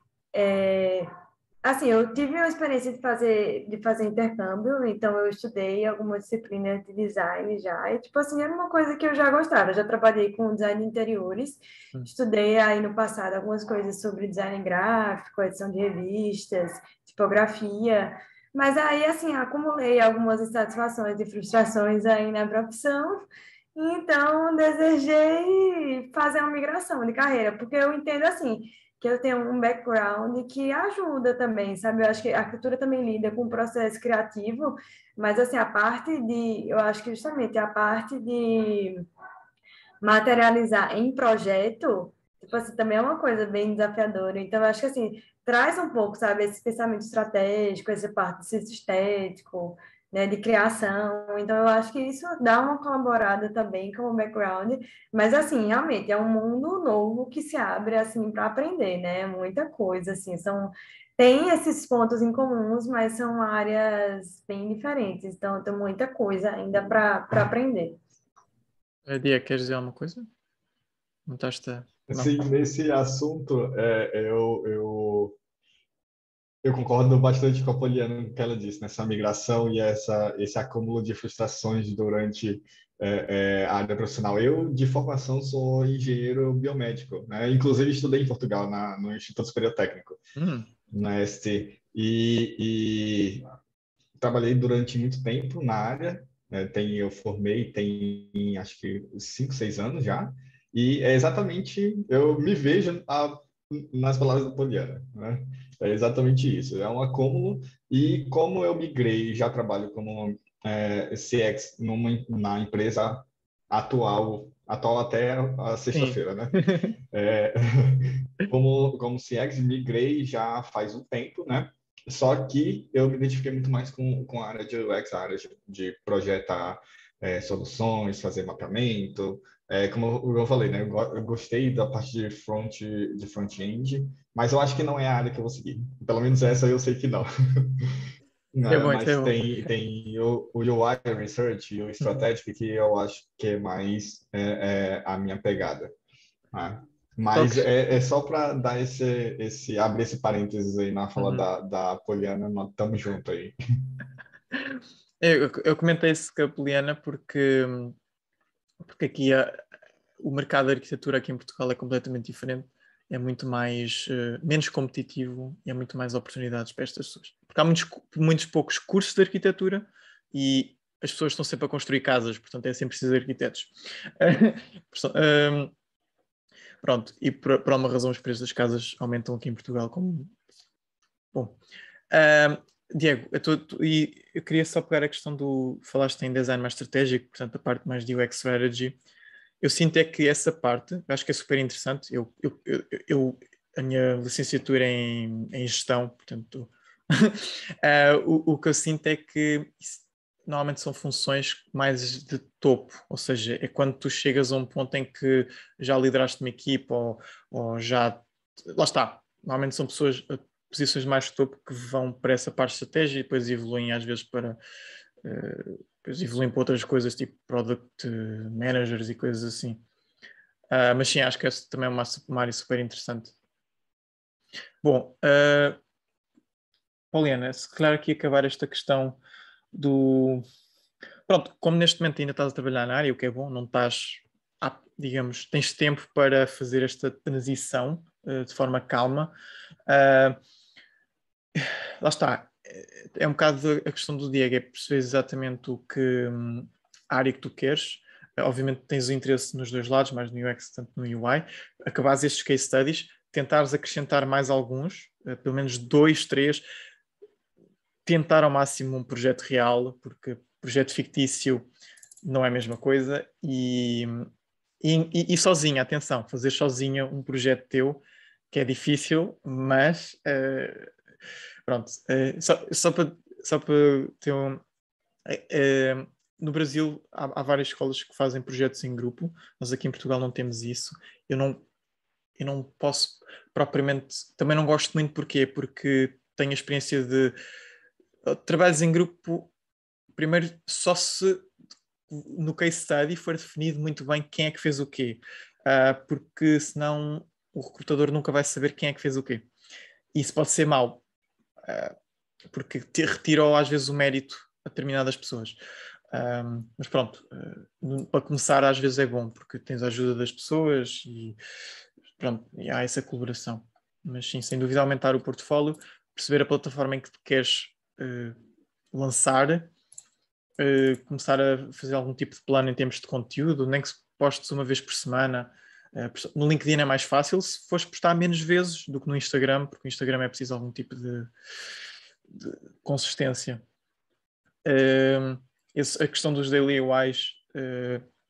eu tive uma experiência de fazer intercâmbio, então eu estudei algumas disciplinas de design já. E, tipo assim, era uma coisa que eu já gostava. Eu já trabalhei com design de interiores. Estudei aí no passado algumas coisas sobre design gráfico, edição de revistas, tipografia. Mas aí, assim, acumulei algumas insatisfações e frustrações aí na profissão, então desejei fazer uma migração de carreira, porque eu entendo assim, que eu tenho um background que ajuda também, sabe? Eu acho que a arquitetura também lida com o processo criativo, mas assim, eu acho que justamente a parte de materializar em projeto, tipo assim, também é uma coisa bem desafiadora. Então, eu acho que assim, traz um pouco, sabe, esse pensamento estratégico, essa parte de senso estético, né, de criação. Então, eu acho que isso dá uma colaborada também com o background, mas assim, realmente é um mundo novo que se abre assim para aprender, né? Muita coisa assim, tem esses pontos em comuns, mas são áreas bem diferentes. Então, tem muita coisa ainda para aprender. Dia, queres dizer alguma coisa? Não estás a... Não. Sim, nesse assunto, eu concordo bastante com a Poliana no que ela disse, nessa migração e esse acúmulo de frustrações durante a área profissional. Eu, de formação, sou engenheiro biomédico, né? Inclusive, estudei em Portugal, no Instituto Superior Técnico, na ST, e trabalhei durante muito tempo na área, né? Eu formei tem, acho que, 5, 6 anos já, e é exatamente, eu me vejo nas palavras da Poliana, né? É exatamente isso, é um acúmulo, e como eu migrei, já trabalho como CX na empresa atual até a Sim. sexta-feira, né? É, como CX, migrei já faz um tempo, né? Só que eu me identifiquei muito mais com a área de UX, a área de projetar soluções, fazer mapeamento. Como eu falei, né? Eu gostei da parte de front-end, mas eu acho que não é a área que eu vou seguir. Pelo menos essa eu sei que não. Isso é Né? bom, isso é Mas bom. tem o UI Research e o Strategic que eu acho que é mais a minha pegada. Ah, Só mas que é só para dar abrir esse parênteses aí na fala uhum. da Poliana, nós estamos juntos aí. Eu comentei isso com a Poliana porque aqui o mercado da arquitetura aqui em Portugal é completamente diferente, é muito mais, menos competitivo e há muito mais oportunidades para estas pessoas. Porque há muitos poucos cursos de arquitetura e as pessoas estão sempre a construir casas, portanto é sempre preciso de arquitetos. Pronto, e por alguma razão os preços das casas aumentam aqui em Portugal. Bom, Diego, eu queria só pegar a questão falaste em design mais estratégico, portanto a parte mais de UX strategy. Eu sinto é que essa parte, eu acho que é super interessante. A minha licenciatura é em gestão, portanto, o que eu sinto é que normalmente são funções mais de topo, ou seja, é quando tu chegas a um ponto em que já lideraste uma equipa ou já. Lá está, normalmente são posições mais de topo que vão para essa parte de estratégia e depois evoluem às vezes depois evoluem para outras coisas tipo product managers e coisas assim. Mas sim, acho que essa também é uma área super interessante. Bom, Poliana, se calhar aqui acabar esta questão do... Pronto, como neste momento ainda estás a trabalhar na área, o que é bom, não estás, digamos, tens tempo para fazer esta transição de forma calma. Lá está, é um bocado a questão do Diego, é perceber exatamente a área que tu queres. Obviamente tens o interesse nos dois lados, mais no UX, tanto no UI. Acabares estes case studies, tentares acrescentar mais alguns, pelo menos 2, 3, tentar ao máximo um projeto real, porque projeto fictício não é a mesma coisa, e sozinha, atenção, fazer sozinha um projeto teu, que é difícil, mas pronto, só para ter no Brasil há várias escolas que fazem projetos em grupo, nós aqui em Portugal não temos isso. Eu não posso propriamente, também não gosto muito, porquê? Porque tenho a experiência de trabalhos em grupo, primeiro só se no case study for definido muito bem quem é que fez o quê, porque senão o recrutador nunca vai saber quem é que fez o quê. Isso pode ser mau, porque retirou às vezes o mérito a determinadas pessoas. Mas pronto, para começar às vezes é bom, porque tens a ajuda das pessoas e pronto, e há essa colaboração. Mas sim, sem dúvida aumentar o portfólio, perceber a plataforma em que te queres lançar, começar a fazer algum tipo de plano em termos de conteúdo, nem que se postes uma vez por semana, No LinkedIn é mais fácil se fores postar menos vezes do que no Instagram, porque no Instagram é preciso algum tipo de consistência. A questão dos daily UIs,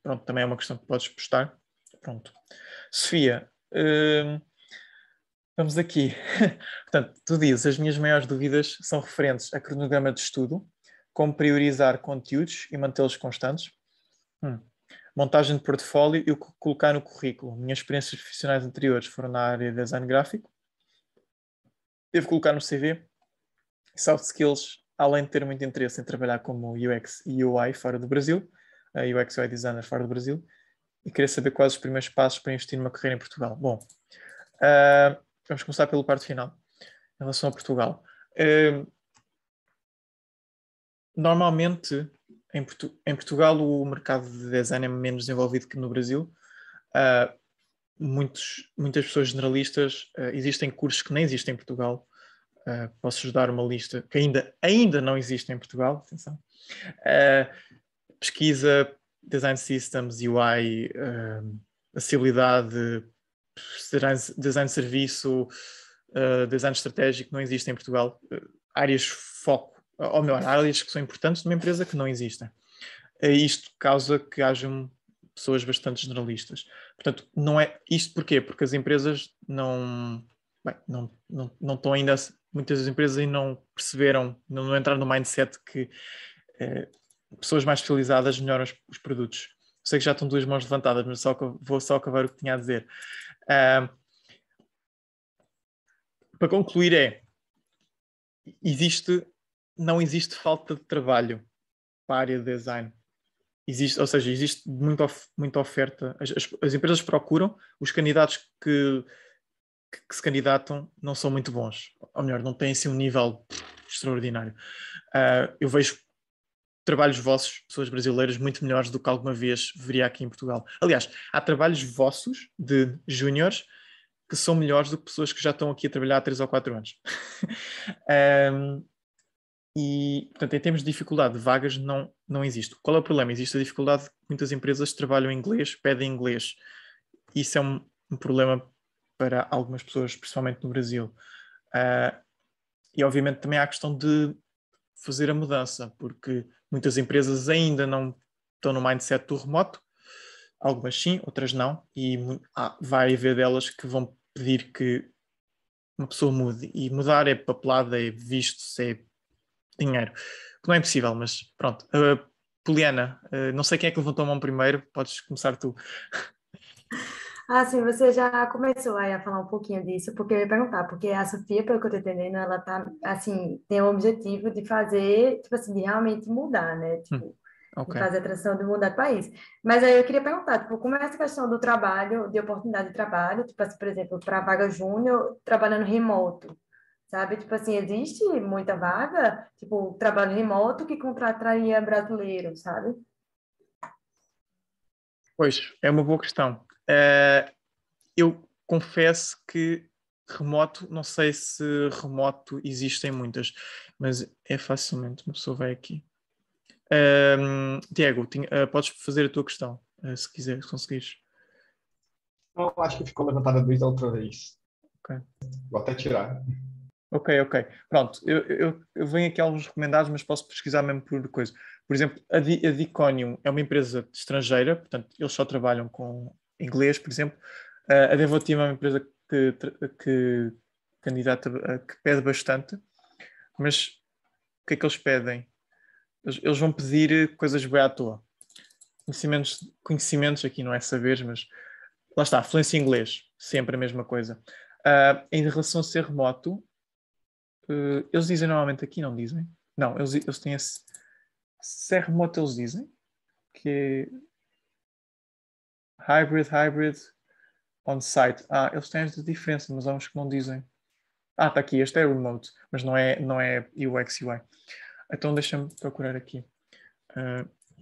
pronto, também é uma questão que podes postar. Pronto. Sofia, vamos aqui. Portanto, tu dizes, as minhas maiores dúvidas são referentes a cronograma de estudo, como priorizar conteúdos e mantê-los constantes, montagem de portfólio e o que colocar no currículo. Minhas experiências profissionais anteriores foram na área de design gráfico. Devo colocar no CV. Soft skills, além de ter muito interesse em trabalhar como UX e UI fora do Brasil, UX e UI designer fora do Brasil, e queria saber quais os primeiros passos para investir numa carreira em Portugal. Bom, vamos começar pela parte final, em relação a Portugal. Normalmente, em Portugal, o mercado de design é menos desenvolvido que no Brasil. Muitas pessoas generalistas, existem cursos que nem existem em Portugal. Posso-vos dar uma lista que ainda não existe em Portugal. Atenção. Pesquisa, Design Systems, UI, acessibilidade, design de serviço, design estratégico, não existe em Portugal. Áreas de foco, ou melhor, áreas que são importantes numa empresa que não existem. Isto causa que hajam pessoas bastante generalistas. Portanto, não é isto porquê? Porque as empresas não estão ainda, muitas empresas ainda não perceberam, não entraram no mindset que pessoas mais especializadas melhoram os produtos. Sei que já estão duas mãos levantadas, mas vou só acabar o que tinha a dizer. Para concluir não existe falta de trabalho para a área de design. Existe muita oferta. As empresas procuram, os candidatos que se candidatam não são muito bons. Ou melhor, não têm assim um nível extraordinário. Eu vejo trabalhos vossos, pessoas brasileiras, muito melhores do que alguma vez veria aqui em Portugal. Aliás, há trabalhos vossos de júniores que são melhores do que pessoas que já estão aqui a trabalhar há 3 ou 4 anos. E, portanto, em termos de dificuldade de vagas, não existe. Qual é o problema? Existe a dificuldade de que muitas empresas trabalham em inglês, pedem inglês. Isso é um problema para algumas pessoas, principalmente no Brasil. E, obviamente, também há a questão de fazer a mudança, porque muitas empresas ainda não estão no mindset do remoto, algumas sim, outras não, e vai haver delas que vão pedir que uma pessoa mude, e mudar é papelada, é visto, é dinheiro, que não é impossível, mas pronto. Poliana, não sei quem é que levantou a mão primeiro, podes começar tu. Sim, você já começou aí a falar um pouquinho disso, porque eu ia perguntar, porque a Sofia, pelo que eu tô entendendo, ela tá, assim, tem o objetivo de fazer, tipo assim, de realmente mudar, né? Tipo, de Ok. fazer a transição de mudar de país. Mas aí eu queria perguntar, tipo, como é essa questão do trabalho, de oportunidade de trabalho, tipo assim, por exemplo, para vaga júnior, trabalhando remoto, sabe? Tipo assim, existe muita vaga, tipo, trabalho remoto que contrataria brasileiro, sabe? Pois, é uma boa questão. Eu confesso que remoto, não sei se remoto existem muitas, mas é facilmente, uma pessoa vai aqui. Tiago, podes fazer a tua questão, se quiseres, se conseguires. Eu acho que ficou levantada desde a outra vez. Ok. Vou até tirar. Ok. Pronto, eu venho aqui alguns recomendados, mas posso pesquisar mesmo por coisa. Por exemplo, a Diconium é uma empresa estrangeira, portanto, eles só trabalham com inglês, por exemplo. A Devoteam é uma empresa que candidata, que pede bastante, mas o que é que eles pedem? Eles vão pedir coisas bem à toa. Conhecimentos aqui não é saberes, mas lá está, fluência em inglês, sempre a mesma coisa. Em relação a ser remoto, eles dizem normalmente aqui, não dizem? Não, eles têm esse. Se é remoto, eles dizem que é hybrid, on-site. Eles têm esta diferença, mas há uns que não dizem. Está aqui, este é remote, mas não é UX UI. Então deixa-me procurar aqui.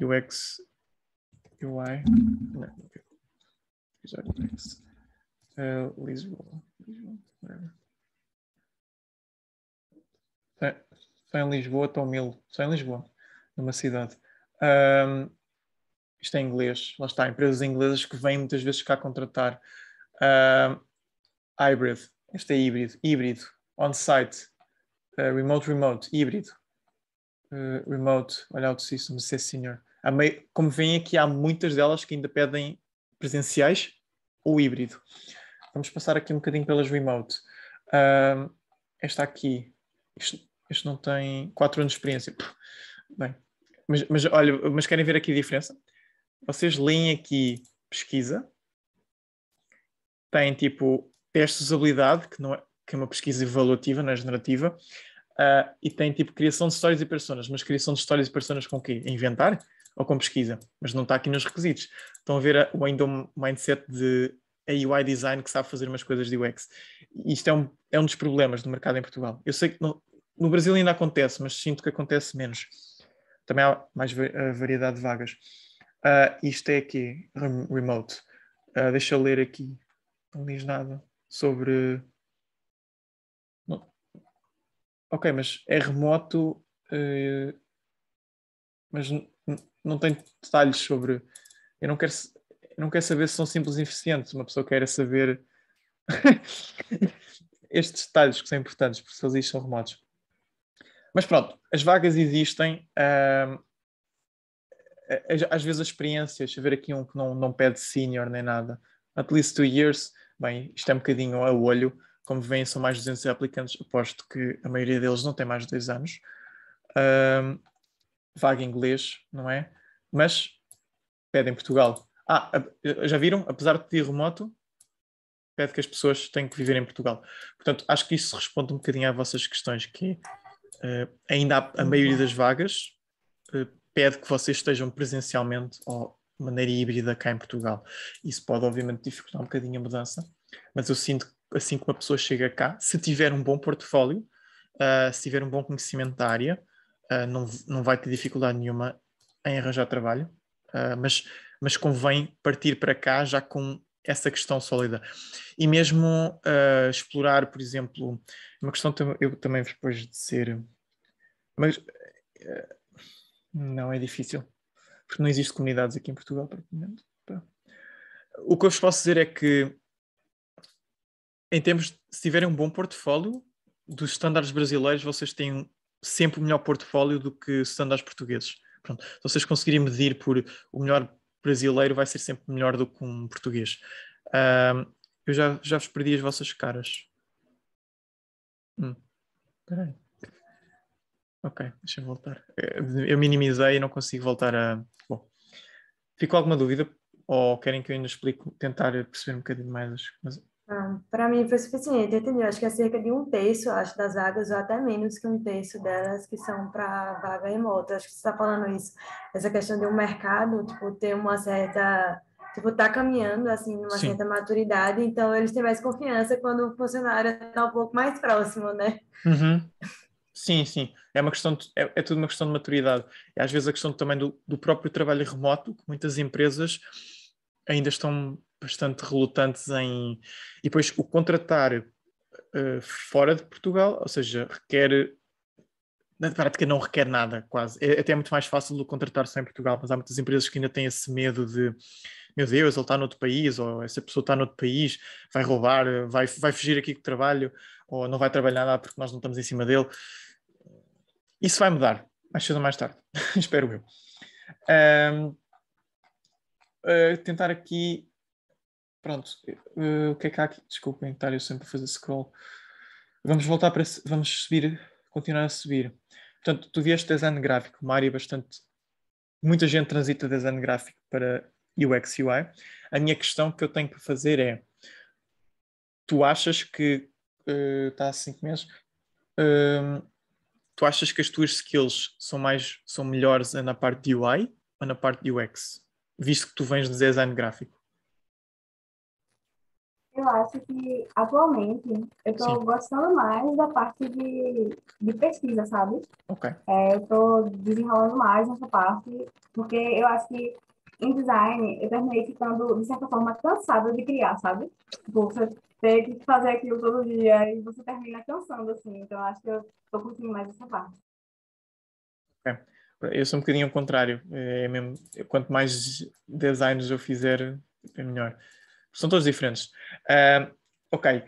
UX UI. Não, UX. Lisboa. Whatever. Só em Lisboa, estão 1000. Só em Lisboa, numa cidade. isto é em inglês, lá está, empresas inglesas que vêm muitas vezes cá contratar. Uh, hybrid, este é híbrido, on-site, remote, híbrido, remote, olha out system, ser senior. Como veem aqui, há muitas delas que ainda pedem presenciais ou híbrido. Vamos passar aqui um bocadinho pelas remote. Esta aqui, este não tem 4 anos de experiência. Bem, mas querem ver aqui a diferença? Vocês leem aqui pesquisa, tem tipo testes de usabilidade, que é uma pesquisa evaluativa, não é generativa, e tem tipo criação de histórias e personas, mas criação de histórias e personas com o quê? Inventar ou com pesquisa? Mas não está aqui nos requisitos. Estão a ver ainda um mindset de a UI design que sabe fazer umas coisas de UX. Isto é um dos problemas do mercado em Portugal. Eu sei que no Brasil ainda acontece, mas sinto que acontece menos. Também há mais variedade de vagas. Isto é aqui, remote. Deixa eu ler aqui. Não diz nada sobre... Não. Ok, mas é remoto, mas não tem detalhes sobre... Eu não quero saber se são simples e eficientes. Uma pessoa quer saber estes detalhes que são importantes, porque eles são remotos. Mas pronto, as vagas existem. Às vezes a experiência, deixa eu ver aqui um que não pede senior nem nada. At least 2 years. Bem, isto é um bocadinho a olho. Como veem, são mais de 200 aplicantes. Aposto que a maioria deles não tem mais de 2 anos. Vaga em inglês, não é? Mas pede em Portugal. Já viram? Apesar de pedir remoto, pede que as pessoas têm que viver em Portugal. Portanto, acho que isso responde um bocadinho às vossas questões, que ainda a maioria das vagas pede que vocês estejam presencialmente ou de maneira híbrida cá em Portugal. Isso pode, obviamente, dificultar um bocadinho a mudança, mas eu sinto que assim que uma pessoa chega cá, se tiver um bom portfólio, se tiver um bom conhecimento da área, não vai ter dificuldade nenhuma em arranjar trabalho, mas convém partir para cá já com essa questão sólida. E mesmo explorar, por exemplo, uma questão eu também depois de ser... Mas não é difícil, porque não existe comunidades aqui em Portugal, praticamente. O que eu vos posso dizer é que, em termos, se tiverem um bom portfólio, dos estándares brasileiros, vocês têm sempre o melhor portfólio do que estándares portugueses. Pronto. Se vocês conseguirem medir por o melhor brasileiro, vai ser sempre melhor do que um português. Eu já vos perdi as vossas caras. Espera aí. Ok, deixa eu voltar. Eu minimizei e não consigo voltar a... Bom, ficou alguma dúvida? Ou querem que eu ainda explique, tentar perceber um bocadinho mais? Para mim foi suficiente, entendeu? Acho que é cerca de 1/3, acho, das vagas, ou até menos que 1/3 delas que são para vaga remota. Acho que você está falando isso, essa questão de um mercado, tipo, ter uma certa... Tipo, tá caminhando, assim, numa Sim. certa maturidade, então eles têm mais confiança quando o funcionário está um pouco mais próximo, né? Uhum. Sim, sim. É uma questão é tudo uma questão de maturidade. E às vezes a questão também do próprio trabalho remoto, que muitas empresas ainda estão bastante relutantes em... E depois o contratar fora de Portugal, ou seja, na prática não requer nada, quase. É até muito mais fácil do que contratar só em Portugal, mas há muitas empresas que ainda têm esse medo de, meu Deus, ele está noutro país, ou essa pessoa está noutro país, vai roubar, vai fugir aqui do trabalho, ou não vai trabalhar nada porque nós não estamos em cima dele. Isso vai mudar, mais cedo ou mais tarde, espero eu. Tentar aqui, pronto, o que é que há aqui? Desculpem, estar eu sempre a fazer scroll. Vamos subir, continuar a subir. Portanto, tu vieste design gráfico, uma área bastante... Muita gente transita design gráfico para UX UI. A minha questão que eu tenho que fazer é: tu achas que está há 5 meses? Tu achas que as tuas skills são melhores na parte de UI ou na parte de UX? Visto que tu vens de design gráfico. Eu acho que, atualmente, eu Sim. estou gostando mais da parte de pesquisa, sabe? Ok. Eu estou desenrolando mais nessa parte, porque eu acho que em design eu terminei ficando, de certa forma, cansada de criar, sabe? Tipo, você tem que fazer aquilo todo dia e você termina cansando, assim. Então, eu acho que eu estou curtindo mais essa parte. Ok. Eu sou um bocadinho ao contrário. É mesmo, quanto mais designs eu fizer, é melhor. São todos diferentes. Ok.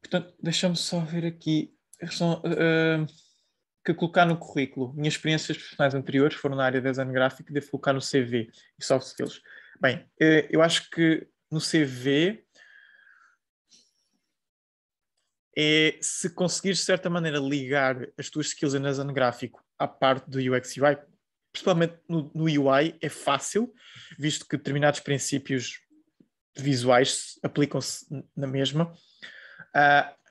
Portanto, deixa-me só ver aqui. Que colocar no currículo. Minhas experiências profissionais anteriores foram na área de design gráfico e devo colocar no CV e soft skills. Bem, eu acho que no CV é se conseguires de certa maneira ligar as tuas skills em design gráfico à parte do UX UI, principalmente no UI, é fácil, visto que determinados princípios visuais aplicam-se na mesma.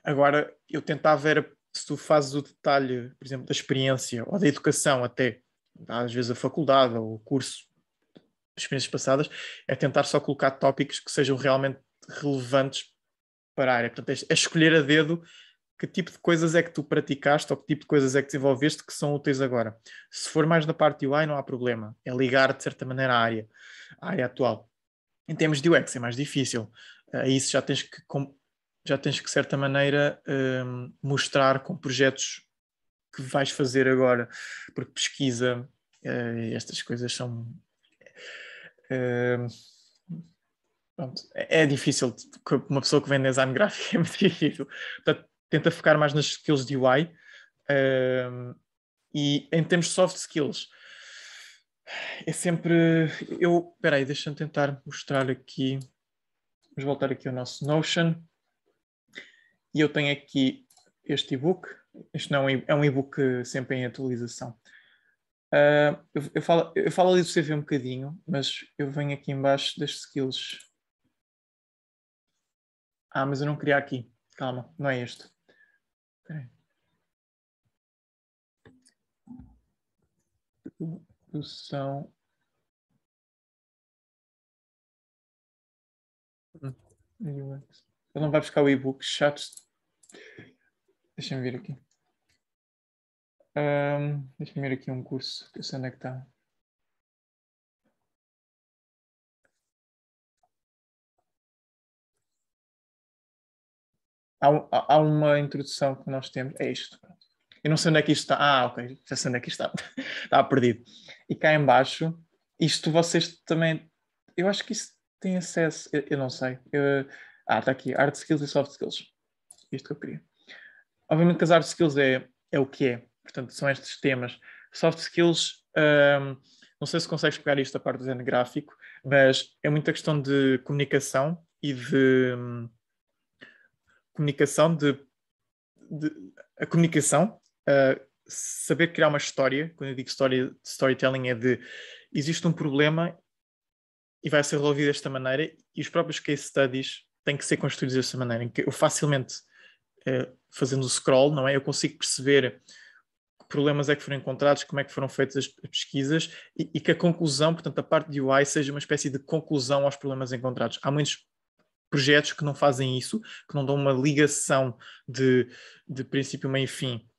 Agora, eu tentava ver se tu fazes o detalhe, por exemplo, da experiência ou da educação até, às vezes a faculdade ou o curso de experiências passadas, é tentar só colocar tópicos que sejam realmente relevantes para a área. Portanto, é escolher a dedo que tipo de coisas é que tu praticaste ou que tipo de coisas é que desenvolveste que são úteis agora. Se for mais da parte UI, não há problema. É ligar, de certa maneira, à área atual. Em termos de UX é mais difícil. Isso já tens que, de certa maneira, mostrar com projetos que vais fazer agora, porque pesquisa, estas coisas são... pronto, é difícil. Uma pessoa que vem design gráfico é muito difícil. Portanto, tenta focar mais nas skills de UI. E em termos de soft skills, é sempre... Espera aí, deixa-me tentar mostrar aqui. Vamos voltar aqui ao nosso Notion. E eu tenho aqui este e-book. Este não é um e-book sempre em atualização. Eu falo ali do CV um bocadinho, mas eu venho aqui embaixo das skills. Mas eu não queria aqui. Calma, não é este. Espera aí. Produção. Ele não vai buscar o e-book. Chatos. Deixa-me ver aqui. Deixa-me ver aqui um curso. Que eu sei onde é que está. Há uma introdução que nós temos. É isto. Eu não sei onde é que isto está. Ok. Já sei onde é que isto está. Estava perdido. E cá em baixo, isto vocês também... Eu acho que isso tem acesso... Eu não sei. Está aqui. Hard Skills e Soft Skills. Isto que eu queria. Obviamente que as Hard Skills é o que é. Portanto, são estes temas. Soft Skills... não sei se consegues pegar isto da parte do design gráfico, mas é muita questão de comunicação e de... a comunicação, saber criar uma história. Quando eu digo storytelling é de existe um problema e vai ser resolvido desta maneira, e os próprios case studies têm que ser construídos desta maneira, em que eu facilmente, fazendo o scroll, não é? Eu consigo perceber que problemas é que foram encontrados, como é que foram feitas as pesquisas e que a conclusão, portanto a parte de UI seja uma espécie de conclusão aos problemas encontrados. Há muitos projetos que não fazem isso, que não dão uma ligação de princípio, meio e fim.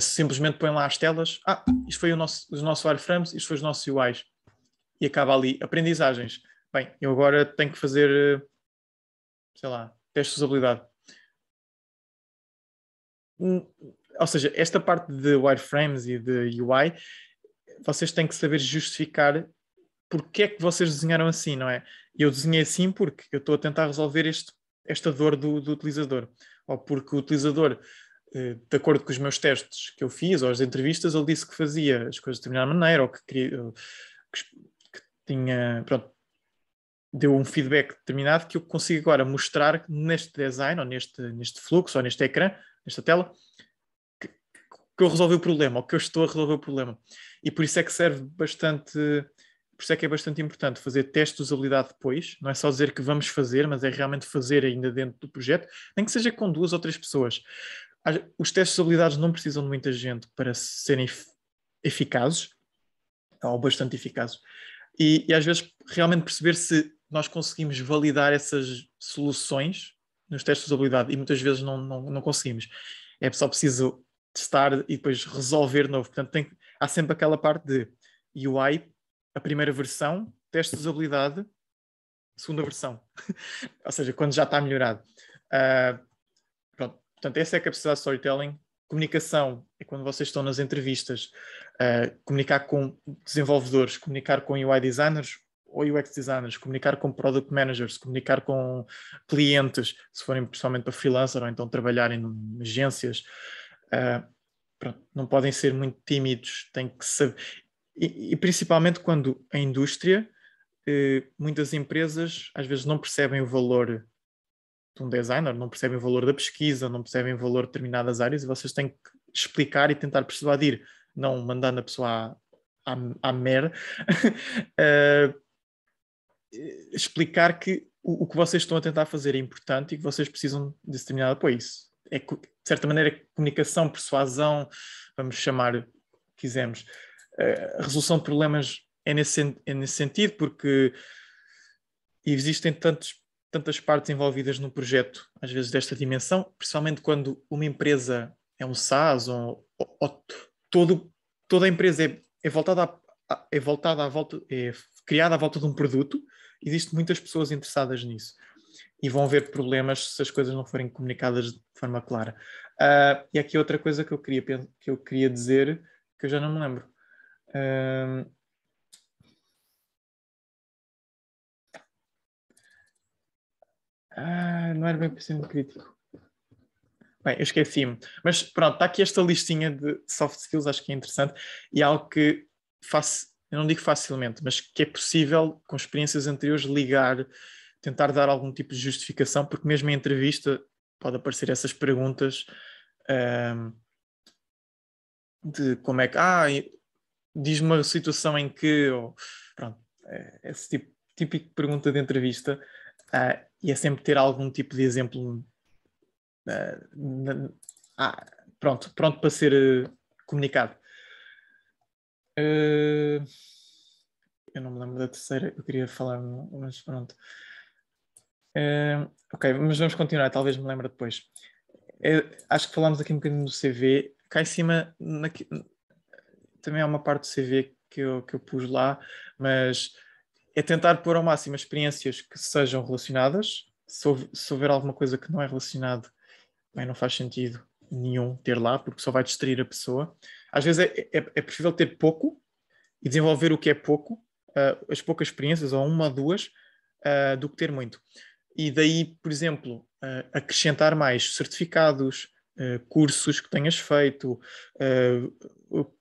Simplesmente põem lá as telas. Isto foi os nossos wireframes, isto foi os nossos UIs. E acaba ali. Aprendizagens. Bem, eu agora tenho que fazer, sei lá, testes de usabilidade. Ou seja, esta parte de wireframes e de UI, vocês têm que saber justificar porque é que vocês desenharam assim, não é? Eu desenhei assim porque eu estou a tentar resolver esta dor do utilizador. Ou porque o utilizador, de acordo com os meus testes que eu fiz, ou as entrevistas, ele disse que fazia as coisas de determinada maneira, ou que tinha, pronto, deu um feedback determinado que eu consigo agora mostrar neste design, ou neste fluxo, ou neste ecrã, nesta tela, que eu resolvi o problema, ou que eu estou a resolver o problema. E por isso é que serve bastante... Por isso é que é bastante importante fazer testes de usabilidade depois. Não é só dizer que vamos fazer, mas é realmente fazer ainda dentro do projeto, nem que seja com 2 ou 3 pessoas. Os testes de usabilidade não precisam de muita gente para serem eficazes, ou bastante eficazes. E às vezes realmente perceber se nós conseguimos validar essas soluções nos testes de usabilidade, e muitas vezes não conseguimos. É só preciso testar e depois resolver de novo. Portanto, há sempre aquela parte de UI, a primeira versão, teste de usabilidade, segunda versão. Ou seja, quando já está melhorado. Pronto. Portanto, essa é a capacidade de storytelling comunicação é quando vocês estão nas entrevistas, comunicar com desenvolvedores, comunicar com UI designers ou UX designers, comunicar com product managers, comunicar com clientes, se forem principalmente para freelancer ou então trabalharem em agências. Pronto, não podem ser muito tímidos, têm que saber. E principalmente quando a indústria, muitas empresas às vezes não percebem o valor de um designer, não percebem o valor da pesquisa, não percebem o valor de determinadas áreas, e vocês têm que explicar e tentar persuadir, não mandando a pessoa à merda, explicar que o que vocês estão a tentar fazer é importante e que vocês precisam de determinado apoio. Isso é, de certa maneira, comunicação, persuasão, vamos chamar o que quisermos. A resolução de problemas é nesse sentido, porque existem tantas partes envolvidas no projeto, às vezes desta dimensão, principalmente quando uma empresa é um SaaS ou toda a empresa é criada à volta de um produto. Existem muitas pessoas interessadas nisso e vão haver problemas se as coisas não forem comunicadas de forma clara. E aqui outra coisa que eu queria dizer, que eu já não me lembro. Não era bem pensamento crítico. Bem, eu esqueci-me. Mas pronto, está aqui esta listinha de soft skills, acho que é interessante, e é algo que eu não digo facilmente, mas que é possível, com experiências anteriores, tentar dar algum tipo de justificação, porque mesmo em entrevista pode aparecer essas perguntas de como é que... diz-me uma situação em que... pronto, esse típico de pergunta de entrevista, e é sempre ter algum tipo de exemplo pronto para ser comunicado. Eu não me lembro da terceira, eu queria falar, mas pronto. Ok, mas vamos continuar, talvez me lembre depois. Acho que falámos aqui um bocadinho do CV. Cá em cima também há uma parte do CV que eu pus lá, mas é tentar pôr ao máximo experiências que sejam relacionadas. Se houver alguma coisa que não é relacionado, bem, não faz sentido nenhum ter lá, porque só vai distrair a pessoa. Às vezes é preferível ter pouco e desenvolver o que é pouco, as poucas experiências, ou uma ou duas, do que ter muito. E daí, por exemplo, acrescentar mais certificados, cursos que tenhas feito,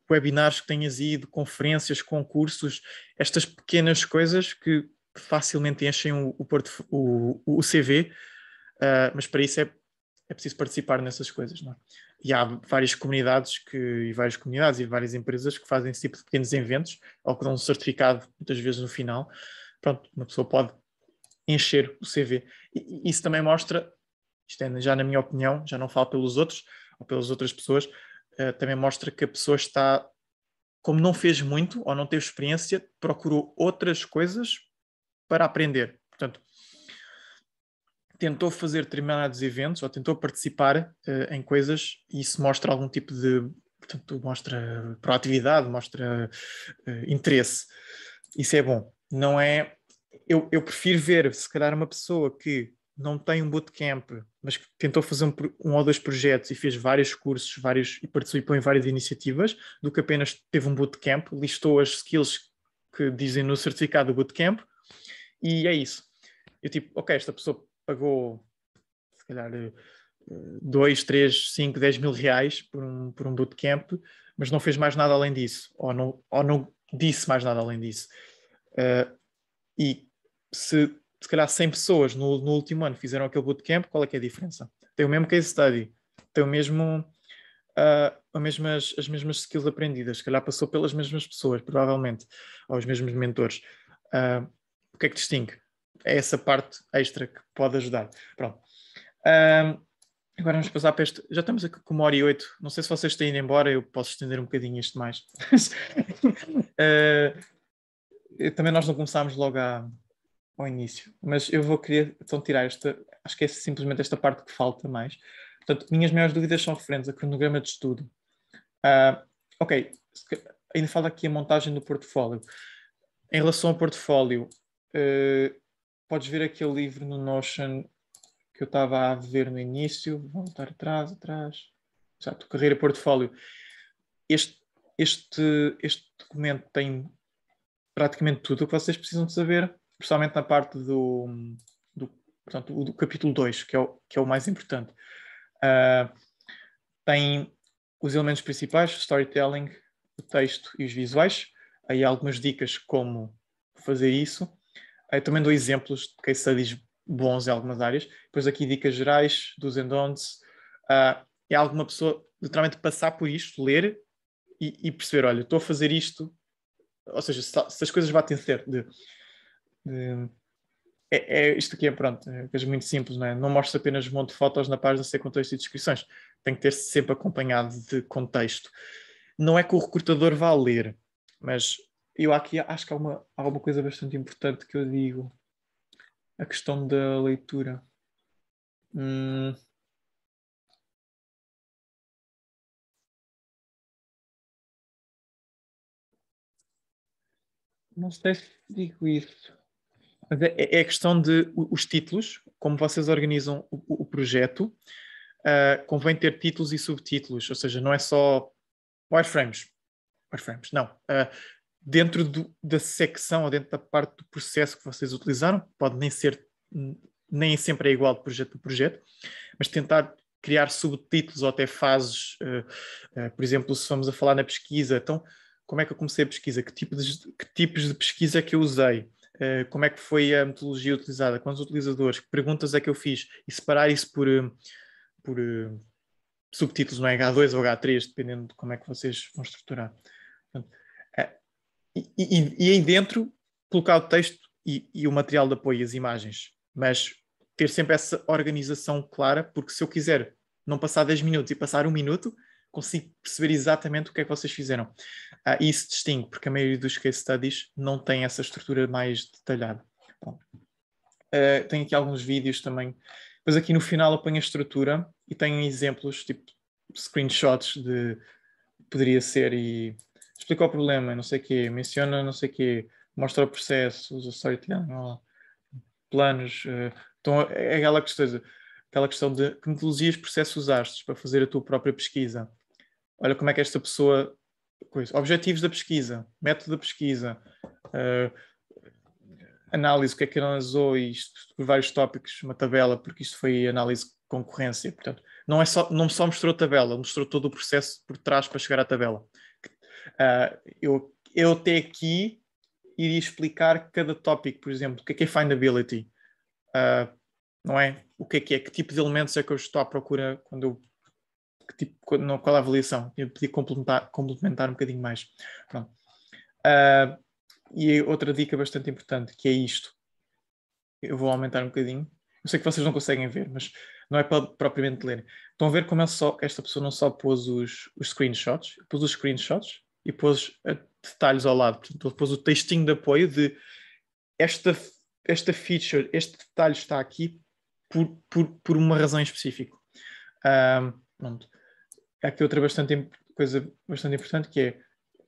webinars que tenhas ido, conferências, concursos, estas pequenas coisas que facilmente enchem o CV, mas para isso é preciso participar nessas coisas, não é? E há várias comunidades e várias empresas que fazem esse tipo de pequenos eventos, ou que dão um certificado, muitas vezes no final. Pronto, uma pessoa pode encher o CV. E isso também mostra, isto é já na minha opinião, já não falo pelos outros ou pelas outras pessoas, também mostra que a pessoa está, como não fez muito ou não teve experiência, procurou outras coisas para aprender. Portanto, tentou fazer determinados eventos ou tentou participar em coisas, e isso mostra algum tipo de... Portanto, mostra proatividade, mostra interesse. Isso é bom. Não é... Eu prefiro ver, se calhar, uma pessoa que não tem um bootcamp, mas que tentou fazer um ou dois projetos e fez vários cursos e participou em várias iniciativas, do que apenas teve um bootcamp, listou as skills que dizem no certificado do bootcamp, e é isso. Eu tipo, ok, esta pessoa pagou, se calhar, 2, 3, 5, 10 mil reais por um bootcamp, mas não fez mais nada além disso, ou não disse mais nada além disso. E se calhar 100 pessoas no último ano fizeram aquele bootcamp, qual é que é a diferença? Tem o mesmo case study, tem o mesmo, as mesmas skills aprendidas, se calhar passou pelas mesmas pessoas, provavelmente, ou os mesmos mentores. O que é que distingue? É essa parte extra que pode ajudar. Pronto. Agora vamos passar para este. Já estamos aqui com 1h08. Não sei se vocês têm ido embora, eu posso estender um bocadinho isto mais. Também nós não começámos logo ao início, mas eu vou querer então tirar esta. Acho que é simplesmente esta parte que falta mais. Portanto, minhas maiores dúvidas são referentes a cronograma de estudo. Ok, ainda fala aqui a montagem do portfólio. Em relação ao portfólio, podes ver aquele livro no Notion que eu estava a ver no início. Vou voltar atrás. Exato, carreira portfólio. Este documento tem praticamente tudo o que vocês precisam de saber, especialmente na parte portanto, do capítulo 2, que é o mais importante. Tem os elementos principais, storytelling, o texto e os visuais. Aí há algumas dicas como fazer isso. Eu também dou exemplos de case studies bons em algumas áreas. Depois aqui dicas gerais, dos and don'ts. É alguma pessoa literalmente passar por isto, ler e perceber, olha, estou a fazer isto, ou seja, se as coisas batem certo. Isto aqui pronto, é coisa muito simples, não é? Não mostra apenas um monte de fotos na página sem contexto e descrições. Tem que ter sempre acompanhado de contexto. Não é que o recrutador vá ler, mas eu aqui acho que há uma coisa bastante importante que eu digo. A questão da leitura. Não sei se digo isso. Mas é a questão de os títulos, como vocês organizam o projeto, convém ter títulos e subtítulos, ou seja, não é só wireframes, não. Dentro da secção ou dentro da parte do processo que vocês utilizaram, pode nem sempre é igual de projeto para projeto, mas tentar criar subtítulos ou até fases, por exemplo, se vamos a falar na pesquisa, então como é que eu comecei a pesquisa? Que tipos de pesquisa é que eu usei? Como é que foi a metodologia utilizada? Quantos utilizadores? Que perguntas é que eu fiz? E separar isso por subtítulos no H2 ou H3, dependendo de como é que vocês vão estruturar. Portanto, e aí dentro colocar o texto e o material de apoio, as imagens, mas ter sempre essa organização clara, porque se eu quiser não passar 10 minutos e passar 1 minuto, consigo perceber exatamente o que é que vocês fizeram. E isso distingue, porque a maioria dos case studies não tem essa estrutura mais detalhada. Bom, tenho aqui alguns vídeos também. Depois aqui no final eu ponho a estrutura e tenho exemplos, tipo screenshots de poderia ser e explica o problema, não sei o quê, menciona não sei o quê, mostra o processo, usa storytelling, planos. Então é aquela questão de que metodologias processos usaste para fazer a tua própria pesquisa. Olha como é que esta pessoa... Objetivos da pesquisa, método da pesquisa, análise, o que é que analisou isto por vários tópicos, uma tabela, porque isto foi análise de concorrência. Portanto, não só mostrou a tabela, mostrou todo o processo por trás para chegar à tabela. Eu até aqui iria explicar cada tópico, por exemplo, o que é findability, não é? O que é, que tipo de elementos é que eu estou à procura qual é a avaliação? Eu podia complementar um bocadinho mais. Pronto. E outra dica bastante importante, que é isto. Eu vou aumentar um bocadinho. Eu sei que vocês não conseguem ver, mas não é para propriamente ler. Estão a ver como esta pessoa não só pôs os screenshots, pôs os screenshots e pôs detalhes ao lado. Portanto, ele pôs o textinho de apoio de esta feature, este detalhe está aqui por uma razão específica. Pronto. Há aqui outra coisa bastante importante que é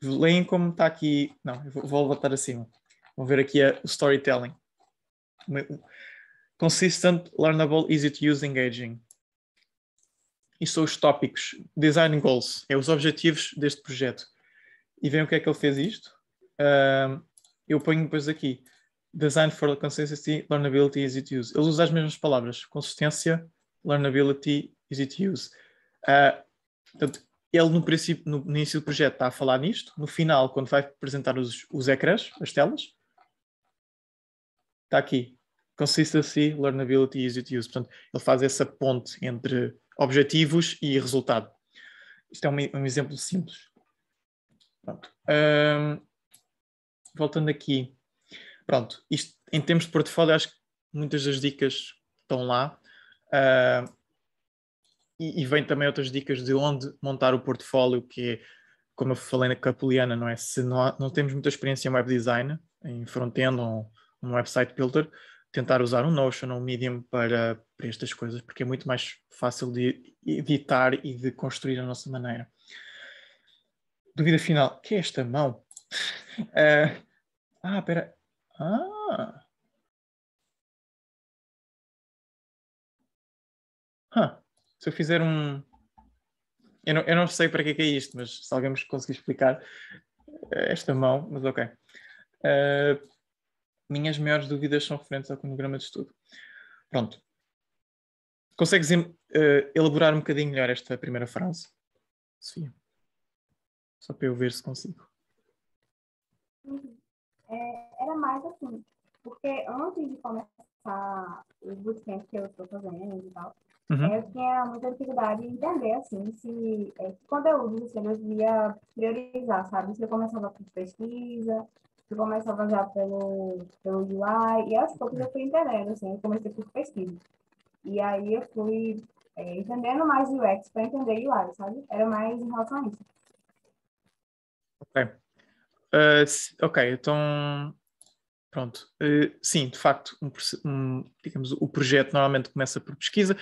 leem como está aqui. Não, eu vou voltar acima. Vão ver aqui o storytelling. Consistent, learnable, easy to use, engaging. Isto são os tópicos. Design goals. É os objetivos deste projeto. E veem o que é que ele fez isto? Eu ponho depois aqui. Design for consistency, learnability, easy to use. Ele usa as mesmas palavras. Consistência, learnability, easy to use. Portanto, ele no início do projeto está a falar nisto. No final, quando vai apresentar os ecrãs, as telas, está aqui. Consistency, learnability, easy to use. Portanto, ele faz essa ponte entre objetivos e resultado. Isto é um exemplo simples. Pronto. Voltando aqui. Pronto. Isto, em termos de portfólio, acho que muitas das dicas estão lá. E vem também outras dicas de onde montar o portfólio, que é, como eu falei na Capuliana, não é? Se não temos muita experiência em web design, em front-end ou um website builder, tentar usar um Notion ou um Medium para estas coisas, porque é muito mais fácil de editar e de construir a nossa maneira. Dúvida final, que é esta mão? Espera. Se eu fizer Eu não sei para que é isto, mas se alguém me conseguir explicar esta mão, mas ok. Minhas maiores dúvidas são referentes ao cronograma de estudo. Pronto. Consegues elaborar um bocadinho melhor esta primeira frase, Sofia? Só para eu ver se consigo. Era mais assim, porque antes de começar os bootcamps que eu estou fazendo e tal, eu tinha muita dificuldade em entender, assim, se que conteúdos assim, eu devia priorizar, sabe? Se eu começava por pesquisa, se eu começava já pelo UI, e aos poucos eu fui entendendo, assim, eu comecei por pesquisa. E aí eu fui entendendo mais UX para entender UI, sabe? Era mais em relação a isso. Ok. Ok, então... Pronto. Sim, de facto, digamos, o projeto normalmente começa por pesquisa.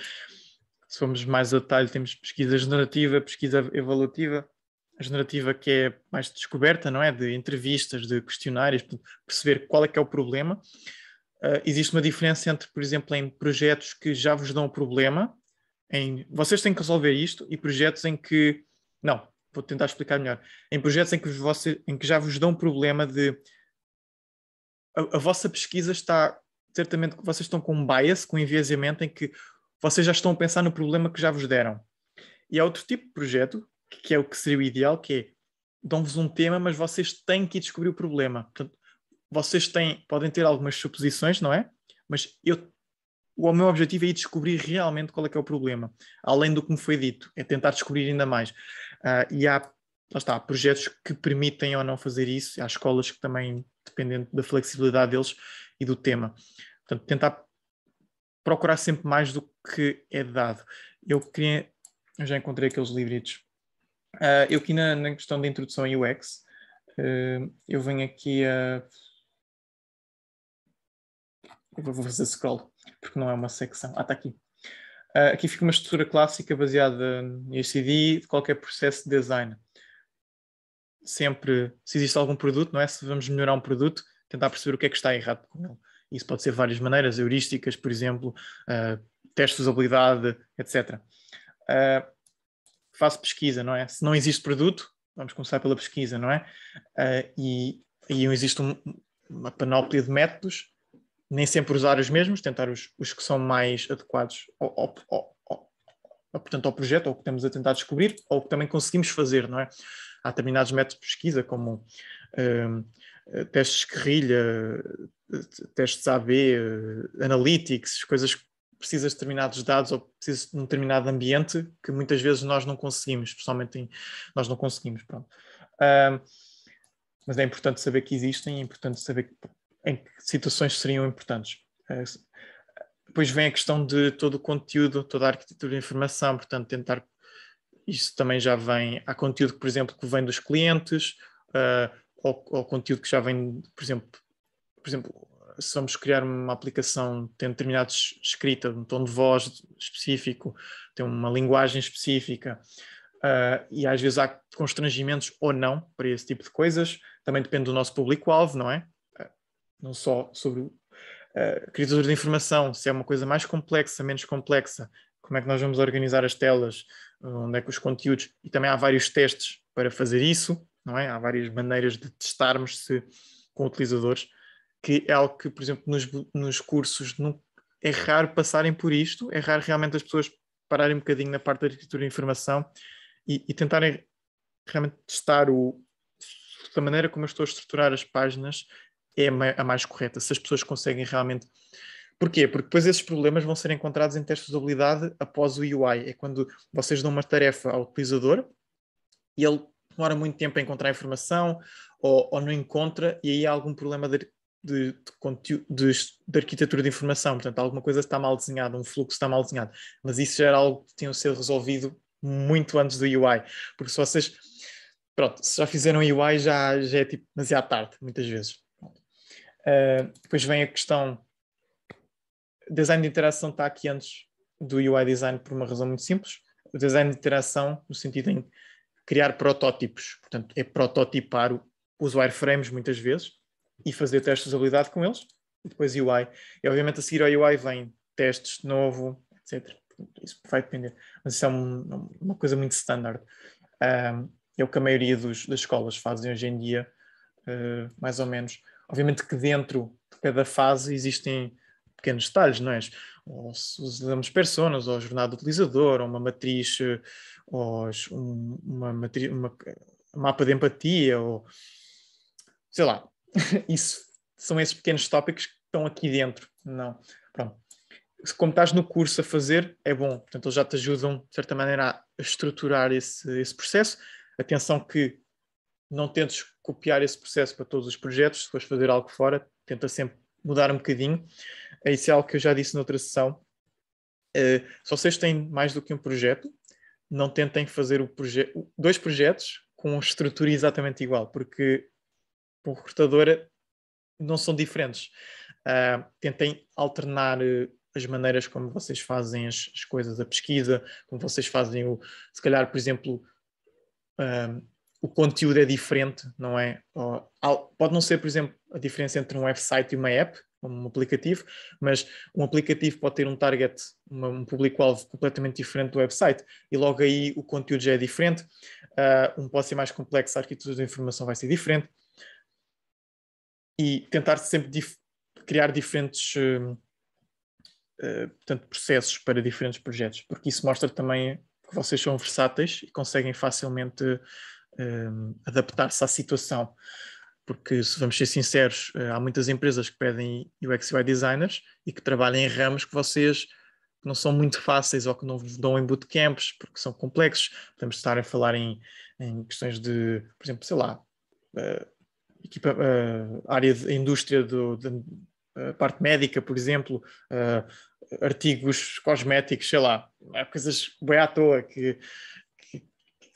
Se formos mais a detalhe, temos pesquisa generativa, pesquisa evolutiva. A generativa que é mais de descoberta, não é? De entrevistas, de questionários, perceber qual é que é o problema. Existe uma diferença entre, por exemplo, em projetos que já vos dão o problema, vocês têm que resolver isto, e projetos em que... Não, vou tentar explicar melhor. Em projetos em que já vos dão o problema de... A vossa pesquisa está, certamente, vocês estão com um bias, com um enviesamento em que vocês já estão a pensar no problema que já vos deram. E há outro tipo de projeto, que é o que seria o ideal, que é, dão-vos um tema, mas vocês têm que ir descobrir o problema. Portanto, vocês podem ter algumas suposições, não é? Mas o meu objetivo é ir descobrir realmente qual é que é o problema. Além do que me foi dito, é tentar descobrir ainda mais. E lá está, há projetos que permitem ou não fazer isso. Há escolas que também, dependendo da flexibilidade deles e do tema. Portanto, tentar procurar sempre mais do que é dado. Eu já encontrei aqueles livretos. Eu aqui na questão da introdução em UX, eu venho aqui a... Eu vou fazer scroll, porque não é uma secção. Está aqui. Aqui fica uma estrutura clássica baseada em ACD de qualquer processo de design. Sempre, se existe algum produto, não é? Se vamos melhorar um produto, tentar perceber o que é que está errado com ele. Isso pode ser de várias maneiras, heurísticas, por exemplo, testes de usabilidade, etc. Faço pesquisa, não é? Se não existe produto, vamos começar pela pesquisa, não é? E existe uma panóplia de métodos, nem sempre usar os mesmos, tentar os que são mais adequados portanto, ao projeto, ou que estamos a tentar descobrir, ou que também conseguimos fazer, não é? Há determinados métodos de pesquisa, como testes de guerrilha, testes AB, analytics, coisas que precisam de determinados dados ou precisam de um determinado ambiente que muitas vezes nós não conseguimos, especialmente nós não conseguimos, pronto. Mas é importante saber que existem, é importante saber em que situações seriam importantes. Depois vem a questão de todo o conteúdo, toda a arquitetura de informação, portanto, tentar... Isso também já vem... Há conteúdo, por exemplo, que vem dos clientes, ou conteúdo que já vem, por exemplo, se vamos criar uma aplicação, tem determinada escrita, um tom de voz específico, tem uma linguagem específica, e às vezes há constrangimentos ou não para esse tipo de coisas. Também depende do nosso público-alvo, não é? Não só sobre arquitetura de informação, se é uma coisa mais complexa, menos complexa, como é que nós vamos organizar as telas, onde é que os conteúdos... E também há vários testes para fazer isso, não é? Há várias maneiras de testarmos com utilizadores, que é algo que, por exemplo, nos cursos é raro passarem por isto, é raro realmente as pessoas pararem um bocadinho na parte da arquitetura de informação e tentarem realmente testar da maneira como eu estou a estruturar as páginas é a mais correta, se as pessoas conseguem realmente... Porquê? Porque depois esses problemas vão ser encontrados em testes de usabilidade após o UI. É quando vocês dão uma tarefa ao utilizador e ele demora muito tempo a encontrar a informação ou não encontra, e aí há algum problema de conteúdo, de arquitetura de informação. Portanto, alguma coisa está mal desenhada, um fluxo está mal desenhado. Mas isso já era algo que tinha de ser resolvido muito antes do UI. Porque se vocês... Pronto, se já fizeram UI já é tipo demasiado tarde, muitas vezes. Depois vem a questão... Design de interação está aqui antes do UI design por uma razão muito simples. O design de interação no sentido em criar protótipos. Portanto, é prototipar os wireframes muitas vezes e fazer testes de usabilidade com eles. E depois UI. E obviamente a seguir ao UI vem testes de novo, etc. Isso vai depender, mas isso é uma coisa muito standard. É o que a maioria das escolas fazem hoje em dia, mais ou menos. Obviamente que dentro de cada fase existem pequenos detalhes, não é? Ou se usamos personas, ou jornada do utilizador, ou uma matriz, ou um mapa de empatia, ou sei lá. Isso são esses pequenos tópicos que estão aqui dentro. Não. Pronto. Como estás no curso a fazer, é bom. Portanto, eles já te ajudam, de certa maneira, a estruturar esse processo. Atenção que não tentes copiar esse processo para todos os projetos. Se fores fazer algo fora, tenta sempre mudar um bocadinho. Isso é algo que eu já disse noutra sessão. Se vocês têm mais do que um projeto, não tentem fazer dois projetos com estrutura exatamente igual, porque com recrutadora não são diferentes. Tentem alternar as maneiras como vocês fazem as coisas, a pesquisa, como vocês fazem se calhar, por exemplo, o conteúdo é diferente, não é? Pode não ser, por exemplo, a diferença entre um website e uma app, um aplicativo, mas um aplicativo pode ter um target, um público-alvo completamente diferente do website, e logo aí o conteúdo já é diferente. Pode ser mais complexo, a arquitetura da informação vai ser diferente, e tentar sempre criar diferentes portanto, processos para diferentes projetos, porque isso mostra também que vocês são versáteis e conseguem facilmente adaptar-se à situação. Porque, se vamos ser sinceros, há muitas empresas que pedem UX e UI designers e que trabalham em ramos que vocês não são muito fáceis ou que não vos dão em bootcamps porque são complexos. Podemos estar a falar em questões de, por exemplo, sei lá, área de indústria da parte médica, por exemplo, artigos cosméticos, sei lá, há coisas bem à toa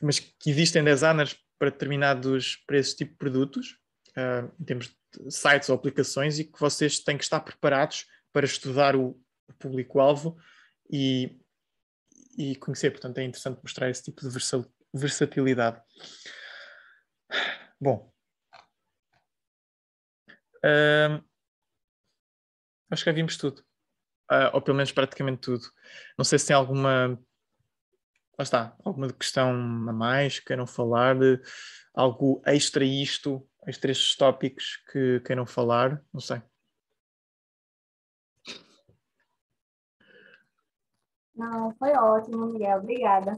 mas que existem designers para esse tipo de produtos, em termos de sites ou aplicações, e que vocês têm que estar preparados para estudar o público-alvo e conhecer. Portanto, é interessante mostrar esse tipo de versatilidade. Bom, acho que já vimos tudo, ou pelo menos praticamente tudo. Não sei se tem alguma questão a mais que queiram falar, algo extra extra estes tópicos que queiram falar, não sei. Não, foi ótimo, Miguel. Obrigada.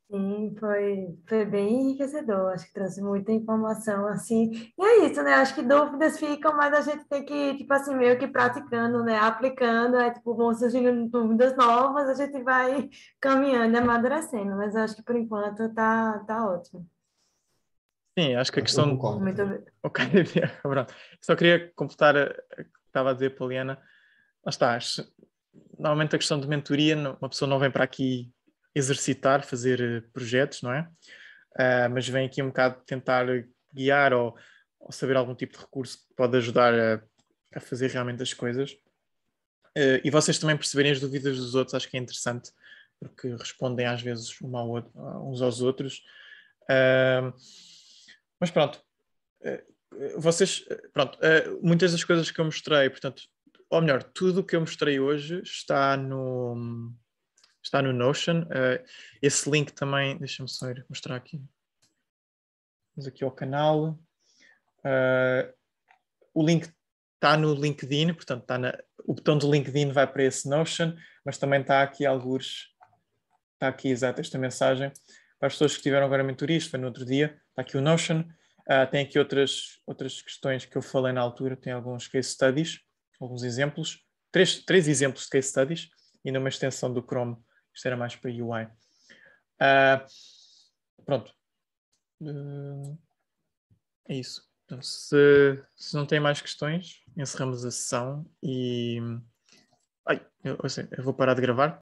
Sim, foi bem enriquecedor, acho que trouxe muita informação, assim, e é isso, né, acho que dúvidas ficam, mas a gente tem que, tipo assim, meio que praticando, né, aplicando, tipo, vão surgindo dúvidas novas, a gente vai caminhando, amadurecendo, mas acho que por enquanto tá ótimo. Sim, acho que a Eu questão... concordo. Muito Ok, pronto. Só queria completar o que estava a dizer, Poliana. Lá está, normalmente a questão de mentoria, uma pessoa não vem para aqui exercitar, fazer projetos, não é? Mas vem aqui um bocado tentar guiar ou saber algum tipo de recurso que pode ajudar a fazer realmente as coisas. E vocês também perceberem as dúvidas dos outros, acho que é interessante, porque respondem às vezes uns aos outros. Mas pronto, muitas das coisas que eu mostrei, portanto, ou melhor, tudo o que eu mostrei hoje está no Notion. Esse link também, deixa-me só ir mostrar aqui. Vamos aqui ao canal. O link está no LinkedIn, portanto, o botão do LinkedIn vai para esse Notion, mas também está aqui está aqui exato esta mensagem. Para as pessoas que tiveram agora mentoria, isto foi no outro dia, está aqui o Notion. Tem aqui outras questões que eu falei na altura, tem alguns case studies, alguns exemplos, três exemplos de case studies, e numa extensão do Chrome, isto era mais para UI. Pronto. É isso. Então, se não tem mais questões, encerramos a sessão e... eu vou parar de gravar.